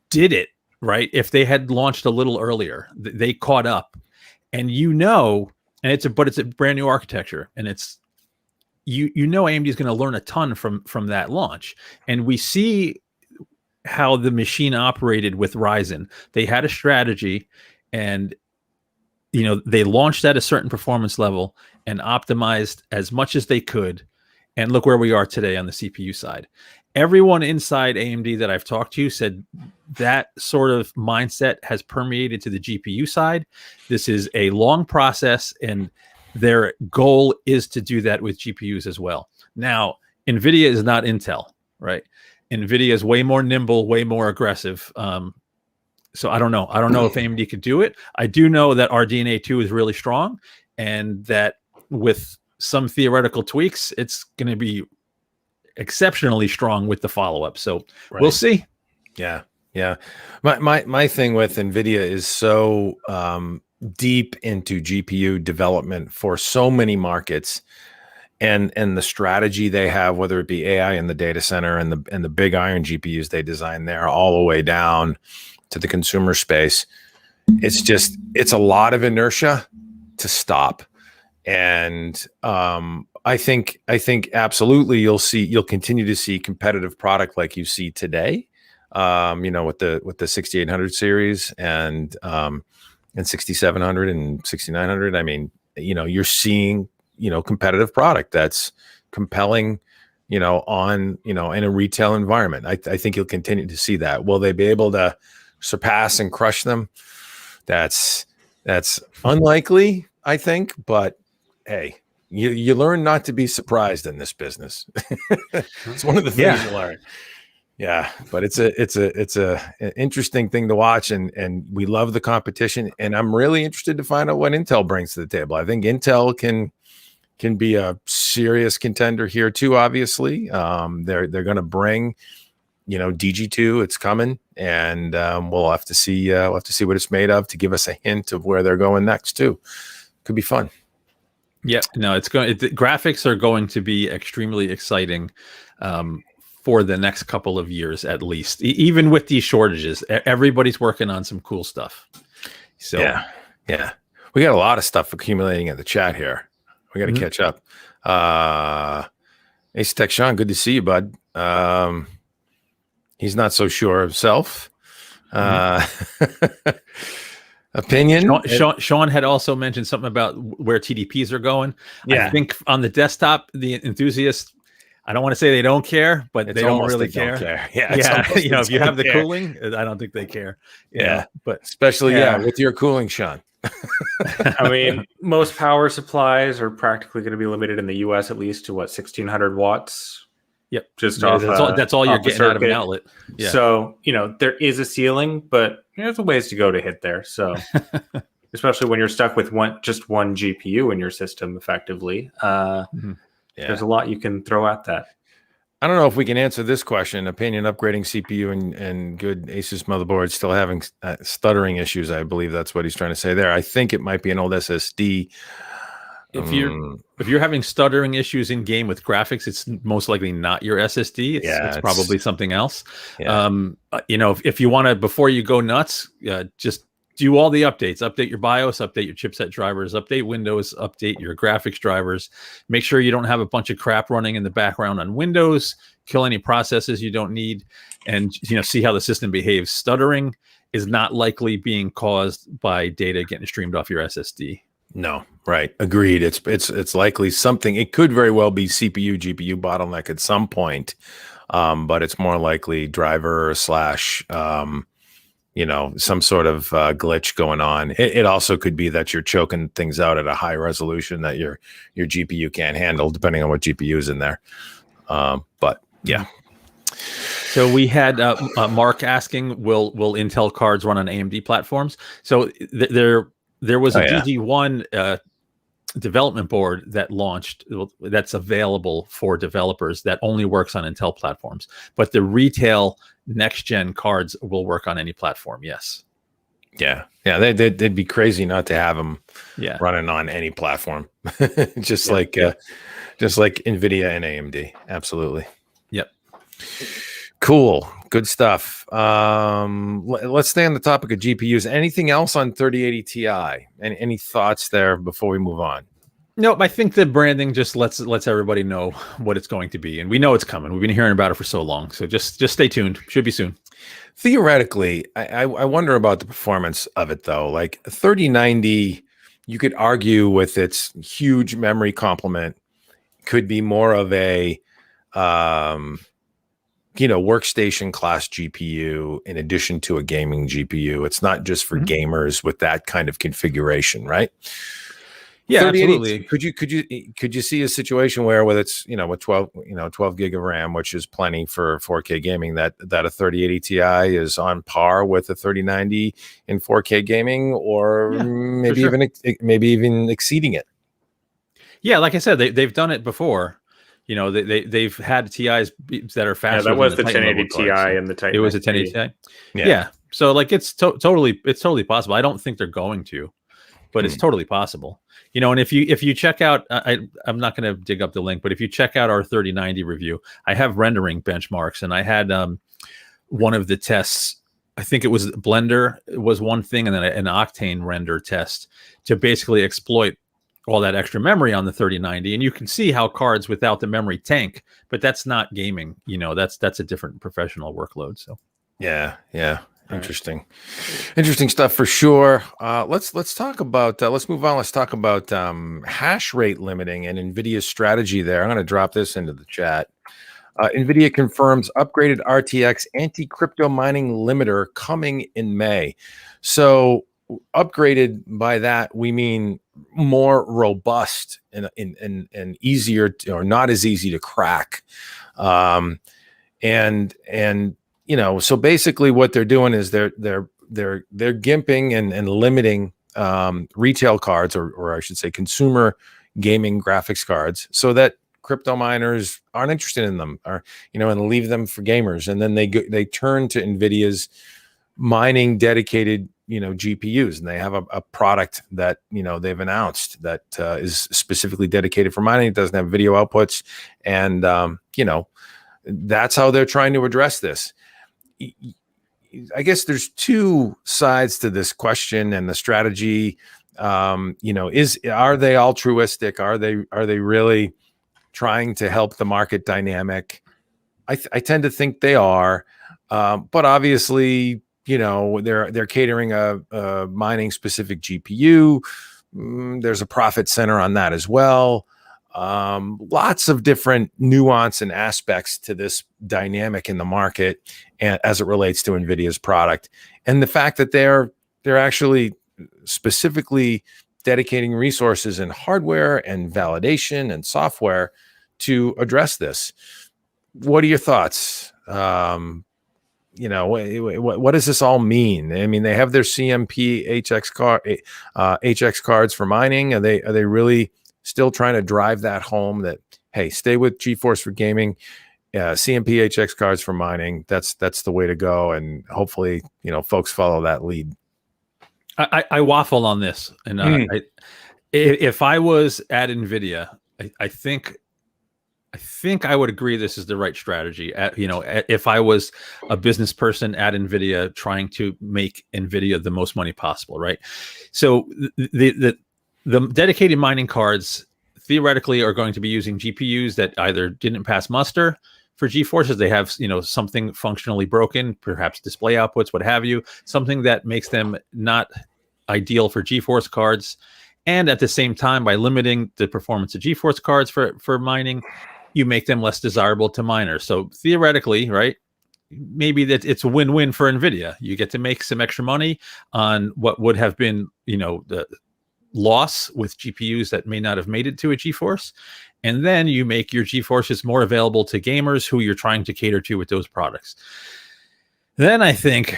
did it, right? If they had launched a little earlier, they caught up, and and it's a brand new architecture, and it's AMD is going to learn a ton from that launch, and we see how the machine operated with Ryzen. They had a strategy, and they launched at a certain performance level and optimized as much as they could. And look where we are today on the CPU side. Everyone inside AMD that I've talked to said that sort of mindset has permeated to the GPU side. This is a long process, and their goal is to do that with GPUs as well. Now, NVIDIA is not Intel, right? NVIDIA is way more nimble, way more aggressive. So I don't know. I don't know if AMD could do it. I do know that RDNA 2 is really strong, and that with some theoretical tweaks, it's going to be exceptionally strong with the follow-up. So we'll see. Yeah. My thing with NVIDIA is so deep into GPU development for so many markets, and the strategy they have, whether it be AI in the data center and the big iron GPUs they design there, all the way down to the consumer space. It's a lot of inertia to stop. And I think absolutely you'll continue to see competitive product like you see today, with the 6800 series and 6700 and 6900. I mean, you're seeing, competitive product that's compelling, in a retail environment. I think you'll continue to see that. Will they be able to surpass and crush them? That's unlikely, I think, but hey, you learn not to be surprised in this business. It's one of the things you learn. Yeah, but it's an interesting thing to watch, and we love the competition, and I'm really interested to find out what Intel brings to the table. I think Intel can be a serious contender here too. Obviously, they're going to bring, DG2. It's coming, and we'll have to see what it's made of to give us a hint of where they're going next too. Could be fun. Yeah, no, the graphics are going to be extremely exciting for the next couple of years at least. Even with these shortages, everybody's working on some cool stuff. So yeah, we got a lot of stuff accumulating in the chat here. We got to catch up. Ace Tech Sean, good to see you, bud. He's not so sure of self. Opinion. Sean had also mentioned something about where TDPs are going. I think on the desktop, the enthusiasts, I don't want to say they don't care, but they don't really care. Yeah, if you have the cooling, I don't think they care. But especially with your cooling, Sean. I mean, most power supplies are practically going to be limited in the US at least to what, 1600 watts? Yep. Just Yeah, off. that's all you're off the getting out of an circuit. outlet. Yeah. So, there is a ceiling, but there's a ways to go to hit there. So, especially when you're stuck with just one GPU in your system effectively, there's a lot you can throw at that. I don't know if we can answer this question. Opinion upgrading CPU and good Asus motherboard still having stuttering issues. I believe that's what he's trying to say there. I think it might be an old SSD. If you're having stuttering issues in game with graphics, it's most likely not your SSD. It's probably something else. Yeah. If you want to, before you go nuts, just do all the updates. Update your BIOS, update your chipset drivers, update Windows, update your graphics drivers. Make sure you don't have a bunch of crap running in the background on Windows. Kill any processes you don't need, and see how the system behaves. Stuttering is not likely being caused by data getting streamed off your SSD. No, right. Agreed. It's likely something. It could very well be CPU, GPU bottleneck at some point, but it's more likely driver / some sort of glitch going on. It also could be that you're choking things out at a high resolution that your GPU can't handle, depending on what GPU is in there. But yeah. So we had Mark asking, will Intel cards run on AMD platforms? So there was a DG1 development board that launched that's available for developers that only works on Intel platforms, but the retail next gen cards will work on any platform. Yes. Yeah. They'd be crazy not to have them running on any platform. just like NVIDIA and AMD. Absolutely. Yep. Cool. Good stuff. Let's stay on the topic of GPUs. Anything else on 3080 Ti? Any thoughts there before we move on? Nope. I think the branding just lets everybody know what it's going to be, and we know it's coming. We've been hearing about it for so long, so just stay tuned. Should be soon. Theoretically, I wonder about the performance of it though. Like 3090, you could argue with its huge memory complement, could be more of a workstation class GPU in addition to a gaming GPU. It's not just for gamers with that kind of configuration, right? Yeah, absolutely. Could you see a situation where with its with 12 gig of RAM, which is plenty for 4K gaming, that a 3080 Ti is on par with a 3090 in 4K gaming, or maybe even exceeding it? Yeah, like I said, they've done it before. They've had TIs that are faster. Yeah, that was the 1080 Ti and the Titan. It was a 1080 Ti. Yeah. So like it's totally possible. I don't think they're going to, but it's totally possible. And if you check out, I'm not going to dig up the link, but if you check out our 3090 review, I have rendering benchmarks, and I had one of the tests. I think it was Blender was one thing, and then an Octane render test to basically exploit all that extra memory on the 3090, and you can see how cards without the memory tank, but that's not gaming. That's a different professional workload. So yeah. Interesting stuff for sure. Let's talk about let's move on. Let's talk about hash rate limiting and NVIDIA's strategy there. I'm going to drop this into the chat. NVIDIA confirms upgraded RTX anti-crypto mining limiter coming in May. So upgraded, by that we mean more robust and easier or not as easy to crack. So basically what they're doing is they're gimping and limiting retail cards, or I should say consumer gaming graphics cards, so that crypto miners aren't interested in them, or and leave them for gamers, and then they turn to NVIDIA's mining dedicated GPUs, and they have a product that they've announced that is specifically dedicated for mining. It doesn't have video outputs, and that's how they're trying to address this. I guess there's two sides to this question and the strategy. Are they altruistic? Are they really trying to help the market dynamic? I tend to think they are, but obviously, they're catering a mining specific GPU. There's a profit center on that as well. Lots of different nuance and aspects to this dynamic in the market, and as it relates to NVIDIA's product, and the fact that they're actually specifically dedicating resources in hardware and validation and software to address this. What are your thoughts? What does this all mean? I mean, they have their CMP HX cards for mining. Are they really still trying to drive that home that, hey, stay with GeForce for gaming, CMP HX cards for mining? That's the way to go. And hopefully, folks follow that lead. I waffle on this. And if I was at NVIDIA, I think I would agree this is the right strategy. If I was a business person at NVIDIA trying to make NVIDIA the most money possible, right? So the dedicated mining cards theoretically are going to be using GPUs that either didn't pass muster for GeForce, they have something functionally broken, perhaps display outputs, what have you, something that makes them not ideal for GeForce cards. And at the same time, by limiting the performance of GeForce cards for mining, you make them less desirable to miners. So theoretically, right, maybe that it's a win-win for NVIDIA. You get to make some extra money on what would have been, the loss with GPUs that may not have made it to a GeForce. And then you make your GeForces more available to gamers who you're trying to cater to with those products. Then I think,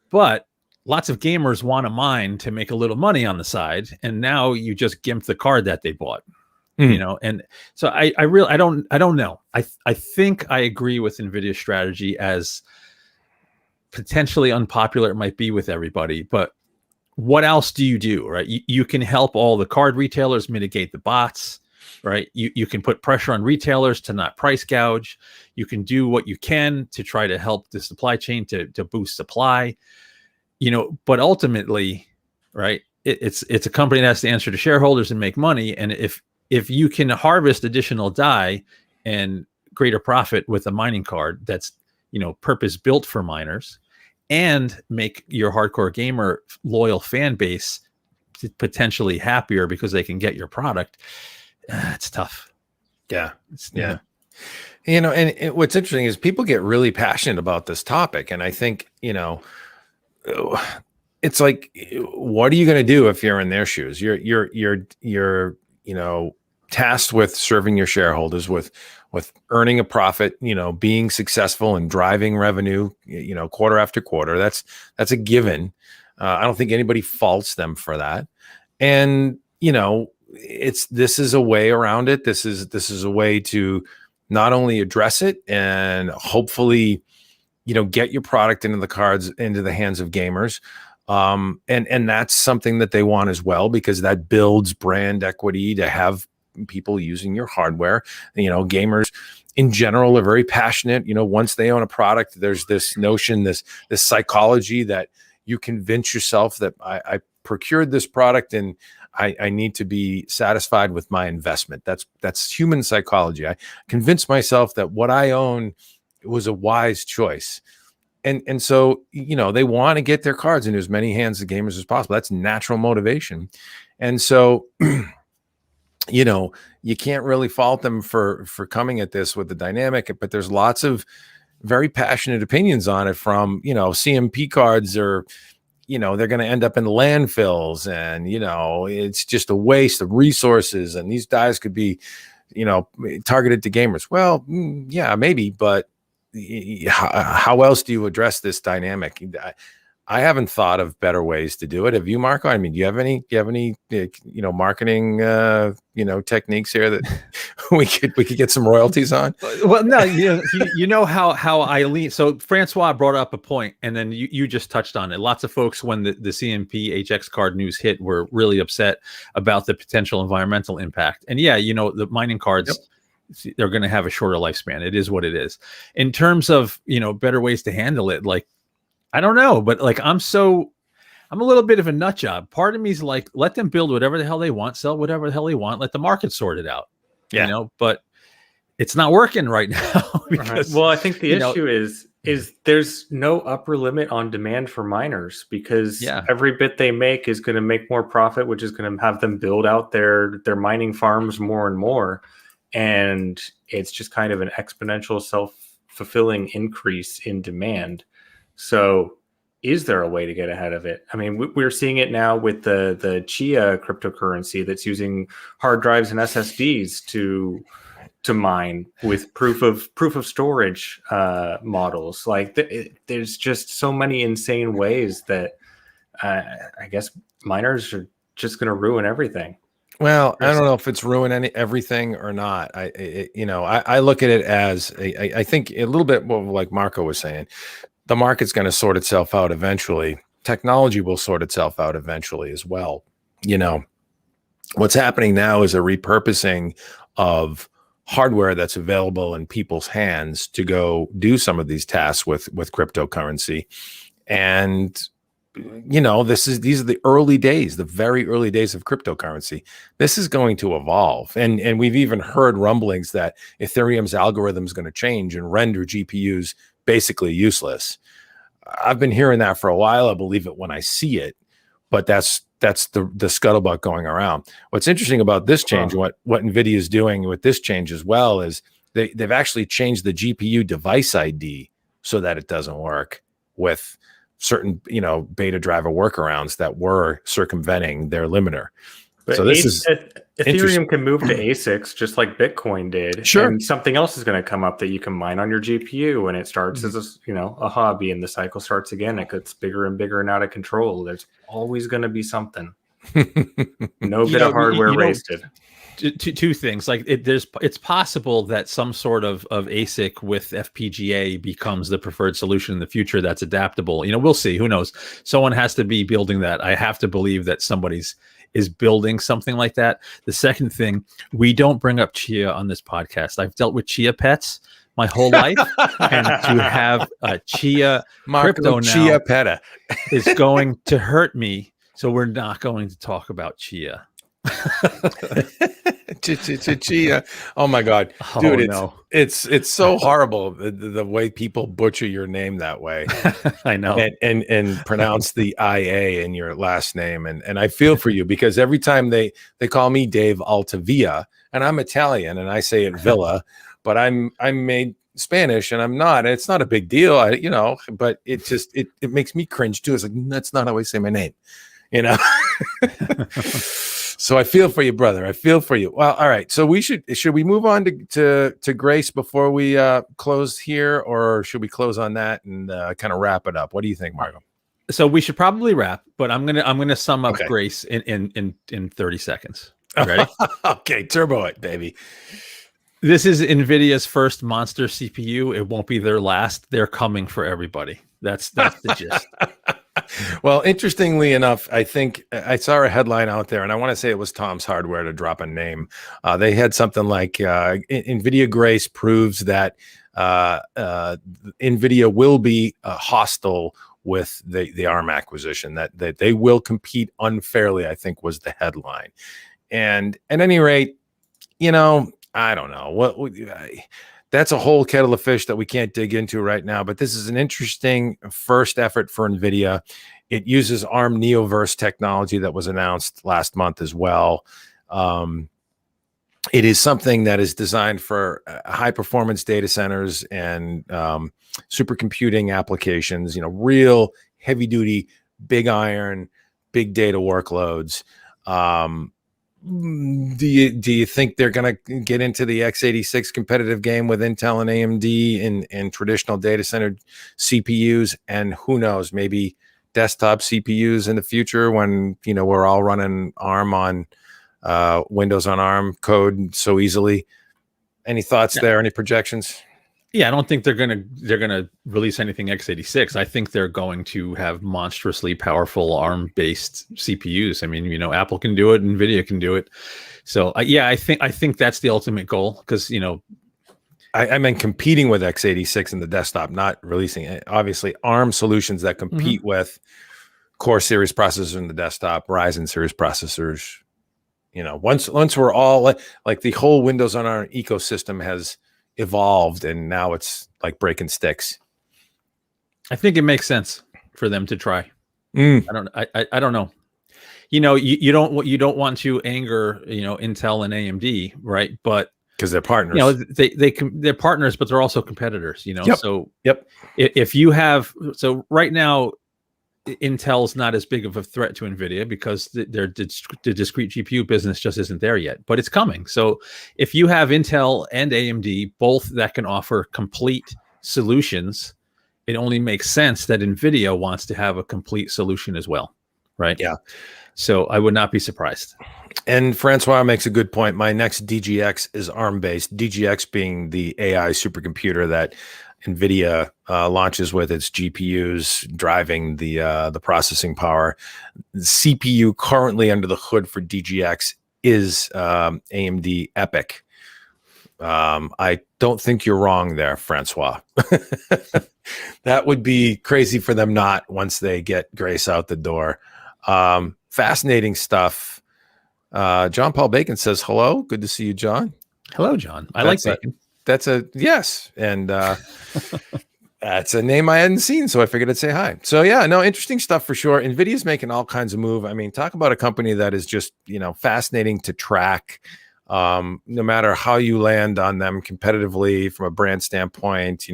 but lots of gamers want to mine to make a little money on the side. And now you just gimp the card that they bought. And so I don't know. I think I agree with NVIDIA's strategy, as potentially unpopular it might be with everybody, but what else do you do, right? You can help all the card retailers mitigate the bots, right? You can put pressure on retailers to not price gouge. You can do what you can to try to help the supply chain to boost supply, but ultimately, right, it's a company that has to answer to shareholders and make money. And if you can harvest additional die and greater profit with a mining card that's, purpose built for miners, and make your hardcore gamer loyal fan base potentially happier because they can get your product, it's tough. Yeah. And what's interesting is people get really passionate about this topic. And I think, it's like, what are you going to do if you're in their shoes? You're tasked with serving your shareholders, with earning a profit, being successful and driving revenue, quarter after quarter. That's a given. I don't think anybody faults them for that. And, this is a way around it. This is a way to not only address it and hopefully, get your product into the hands of gamers. And that's something that they want as well, because that builds brand equity to have people using your hardware. Gamers in general are very passionate. Once they own a product, there's this notion, this psychology that you convince yourself that I procured this product and I need to be satisfied with my investment. That's human psychology. I convinced myself that what I own was a wise choice. And so, they want to get their cards into as many hands of gamers as possible. That's natural motivation. And so, you can't really fault them for coming at this with the dynamic, but there's lots of very passionate opinions on it from, CMP cards are, they're going to end up in landfills, and, it's just a waste of resources. And these dies could be, targeted to gamers. Well, yeah, maybe, but how else do you address this dynamic? I haven't thought of better ways to do it. Have you, Marco? I mean, do you have any marketing, techniques here that we could get some royalties on? Well, no, you know how I lean. So Francois brought up a point, and then you just touched on it. Lots of folks, when the CMP HX card news hit, were really upset about the potential environmental impact. And yeah, the mining cards. Yep. They're going to have a shorter lifespan. It is what it is. In terms of, better ways to handle it, like, I don't know, but like, I'm a little bit of a nut job. Part of me is like, let them build whatever the hell they want, sell whatever the hell they want, let the market sort it out. Yeah. But it's not working right now. Because, well, I think the issue is there's no upper limit on demand for miners, because every bit they make is going to make more profit, which is going to have them build out their mining farms more and more. And it's just kind of an exponential self-fulfilling increase in demand. So is there a way to get ahead of it? I mean, we're seeing it now with the Chia cryptocurrency that's using hard drives and SSDs to mine with proof of storage models. Like there's just so many insane ways that I guess miners are just going to ruin everything. Well, I don't know if it's ruin everything or not. I look at it as I think a little bit more like Marco was saying. The market's going to sort itself out eventually. Technology will sort itself out eventually as well. What's happening now is a repurposing of hardware that's available in people's hands to go do some of these tasks with cryptocurrency. And these are the early days, the very early days of cryptocurrency. This is going to evolve. And we've even heard rumblings that Ethereum's algorithm is going to change and render GPUs basically useless. I've been hearing that for a while. I believe it when I see it, but that's the scuttlebutt going around. What's interesting about this change, what NVIDIA is doing with this change as well, is they've actually changed the GPU device ID so that it doesn't work with certain, beta driver workarounds that were circumventing their limiter. But so this is Ethereum can move to ASICs just like Bitcoin did. Sure. And something else is going to come up that you can mine on your GPU, and it starts as a hobby, and the cycle starts again. It gets bigger and bigger and out of control. There's always going to be something. No bit of hardware wasted. Two things, like it's possible that some sort of ASIC with FPGA becomes the preferred solution in the future that's adaptable. We'll see. Who knows? Someone has to be building that. I have to believe that somebody's is building something like that. The second thing, we don't bring up Chia on this podcast. I've dealt with Chia pets my whole life, and to have a Chia crypto now Chiappetta is going to hurt me. So we're not going to talk about Chia. Chia. Oh my God, dude! It's so horrible the way people butcher your name that way. I know, and pronounce the IA in your last name, and I feel for you, because every time they call me Dave Altavia, and I'm Italian and I say it Villa, but I'm made Spanish and I'm not. And it's not a big deal, but it just it makes me cringe too. It's like, that's not how I say my name, So I feel for you, brother. I feel for you. Well, all right. So should we move on to Grace before we close here, or should we close on that and kind of wrap it up? What do you think, Marco? So we should probably wrap, but I'm gonna sum up Grace in 30 seconds. Ready? Okay, turbo it, baby. This is NVIDIA's first monster CPU. It won't be their last. They're coming for everybody. That's the gist. Well, interestingly enough, I think I saw a headline out there, and I want to say it was Tom's Hardware to drop a name. They had something like NVIDIA Grace proves that NVIDIA will be hostile with the ARM acquisition, that they will compete unfairly, I think was the headline. And at any rate, I don't know that's a whole kettle of fish that we can't dig into right now, but this is an interesting first effort for NVIDIA. It uses ARM Neoverse technology that was announced last month as well. It is something that is designed for high performance data centers and supercomputing applications, real heavy duty, big iron, big data workloads. Do you think they're going to get into the x86 competitive game with Intel and AMD in traditional data center CPUs? And who knows, maybe desktop CPUs in the future when, we're all running ARM on Windows on ARM code so easily. Any thoughts there? Any projections? Yeah, I don't think they're gonna release anything x86. I think they're going to have monstrously powerful ARM-based CPUs. I mean, Apple can do it, NVIDIA can do it. So I think that's the ultimate goal, because I meant competing with x86 in the desktop, not releasing it. Obviously, ARM solutions that compete with Core series processors in the desktop, Ryzen series processors. Once we're all like the whole Windows on ARM ecosystem has evolved, and now it's like breaking sticks. I think it makes sense for them to try. I don't know. You don't want to anger Intel and AMD, right? But because they're partners, they're partners, but they're also competitors. Yep. So yep. If you have, so right now Intel's not as big of a threat to NVIDIA because the discrete GPU business just isn't there yet, but it's coming. So if you have Intel and AMD, both that can offer complete solutions, it only makes sense that NVIDIA wants to have a complete solution as well, right? Yeah. So I would not be surprised. And Francois makes a good point. My next DGX is ARM-based, DGX being the AI supercomputer that NVIDIA launches with its GPUs driving the processing power. The CPU currently under the hood for DGX is AMD EPYC. I don't think you're wrong there, Francois. That would be crazy for them not once they get Grace out the door. Fascinating stuff. John Paul Bacon says hello. Good to see you, John. Hello, John. I like bacon. That's a yes. And that's a name I hadn't seen, so I figured I'd say hi. So yeah, no, interesting stuff for sure. NVIDIA's making all kinds of move. I mean, talk about a company that is just, fascinating to track. No matter how you land on them competitively from a brand standpoint,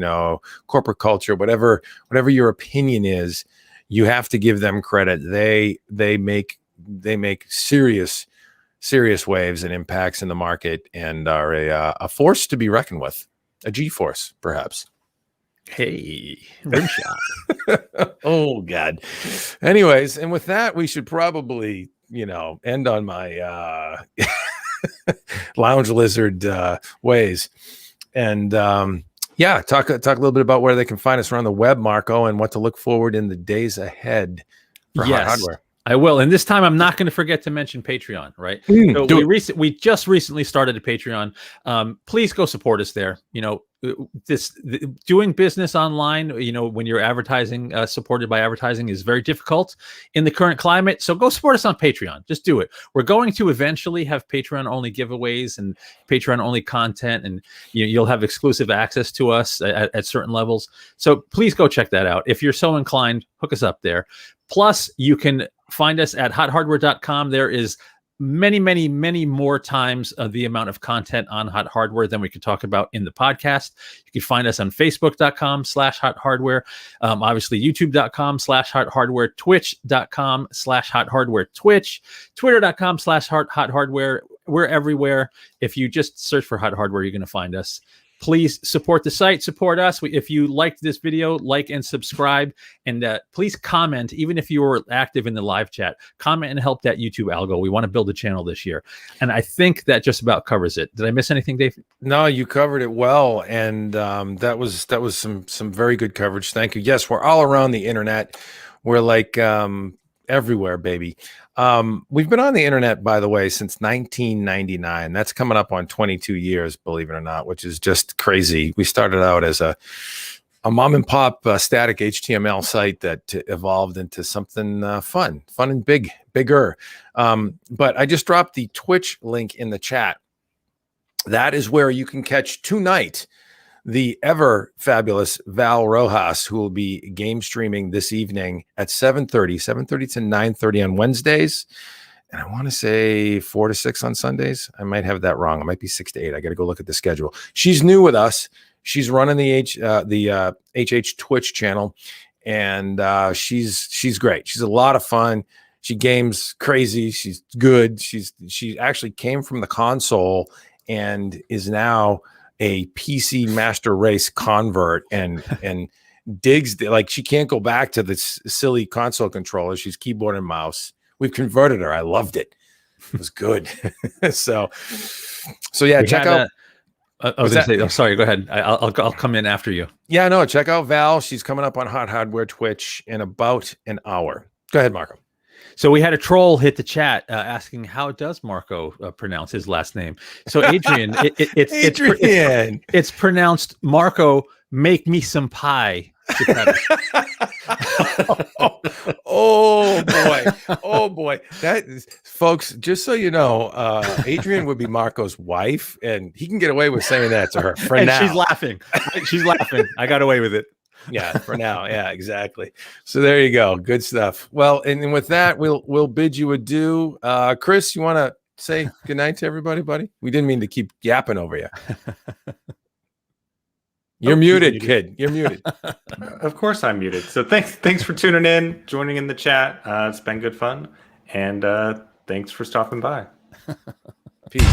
corporate culture, whatever your opinion is, you have to give them credit. They make serious waves and impacts in the market and are a force to be reckoned with, a G-force, perhaps. Hey, rim shot. Oh, God. Anyways, and with that, we should probably, end on my lounge lizard ways. And talk a little bit about where they can find us around the web, Marco, and what to look forward in the days ahead for Hot Hardware. I will. And this time I'm not going to forget to mention Patreon, right? So we just recently started a Patreon. Please go support us there. Doing business online, when you're advertising, supported by advertising is very difficult in the current climate. So go support us on Patreon. Just do it. We're going to eventually have Patreon only giveaways and Patreon only content, and you'll have exclusive access to us at certain levels. So please go check that out. If you're so inclined, hook us up there. Plus, you can find us at hothardware.com. There is many more times the amount of content on Hot Hardware than we could talk about in the podcast. You can find us on facebook.com/Hot Hardware, obviously youtube.com/Hot Hardware, twitch.com/Hot Hardware, twitter.com/Hot Hardware. We're everywhere. If you just search for Hot Hardware, you're going to find us. Please support the site, support us. If you liked this video, like and subscribe, and please comment. Even if you were active in the live chat, comment and help that YouTube algo. We want to build a channel this year, and I think that just about covers it. Did I miss anything, Dave? No, you covered it well, and that was some very good coverage. Thank you. Yes, we're all around the internet. We're like everywhere, baby. We've been on the internet, by the way, since 1999. That's coming up on 22 years, believe it or not, which is just crazy. We started out as a mom and pop static HTML site that evolved into something fun and bigger. But I just dropped the Twitch link in the chat. That is where you can catch tonight the ever fabulous Val Rojas, who will be game streaming this evening at 7:30 to 9:30 on Wednesdays. And I want to say 4 to 6 on Sundays. I might have that wrong. It might be 6 to 8. I got to go look at the schedule. She's new with us. She's running the HH Twitch channel, and she's great. She's a lot of fun. She games crazy. She's good. She actually came from the console and is now a PC Master Race convert and digs like she can't go back to this silly console controller. She's keyboard and mouse. We've converted her. I loved it. It was good. so yeah, check out. I was going to say, oh, sorry, go ahead. I'll come in after you. Yeah, no, check out Val. She's coming up on Hot Hardware Twitch in about an hour. Go ahead, Marco. So we had a troll hit the chat asking, how does Marco pronounce his last name? So Adrian, it's pronounced Marco, make me some pie. Oh boy. That is, folks, just so you know, Adrian would be Marco's wife, and he can get away with saying that to her for now. She's laughing. I got away with it. Yeah, for now. Yeah, exactly. So there you go. Good stuff. Well, and with that, we'll bid you adieu. Chris, you want to say goodnight to everybody, buddy? We didn't mean to keep yapping over you. You're Oh, muted, he's kid. You're muted. Of course I'm muted. So thanks for tuning in, joining in the chat. It's been good fun. And thanks for stopping by. Peace.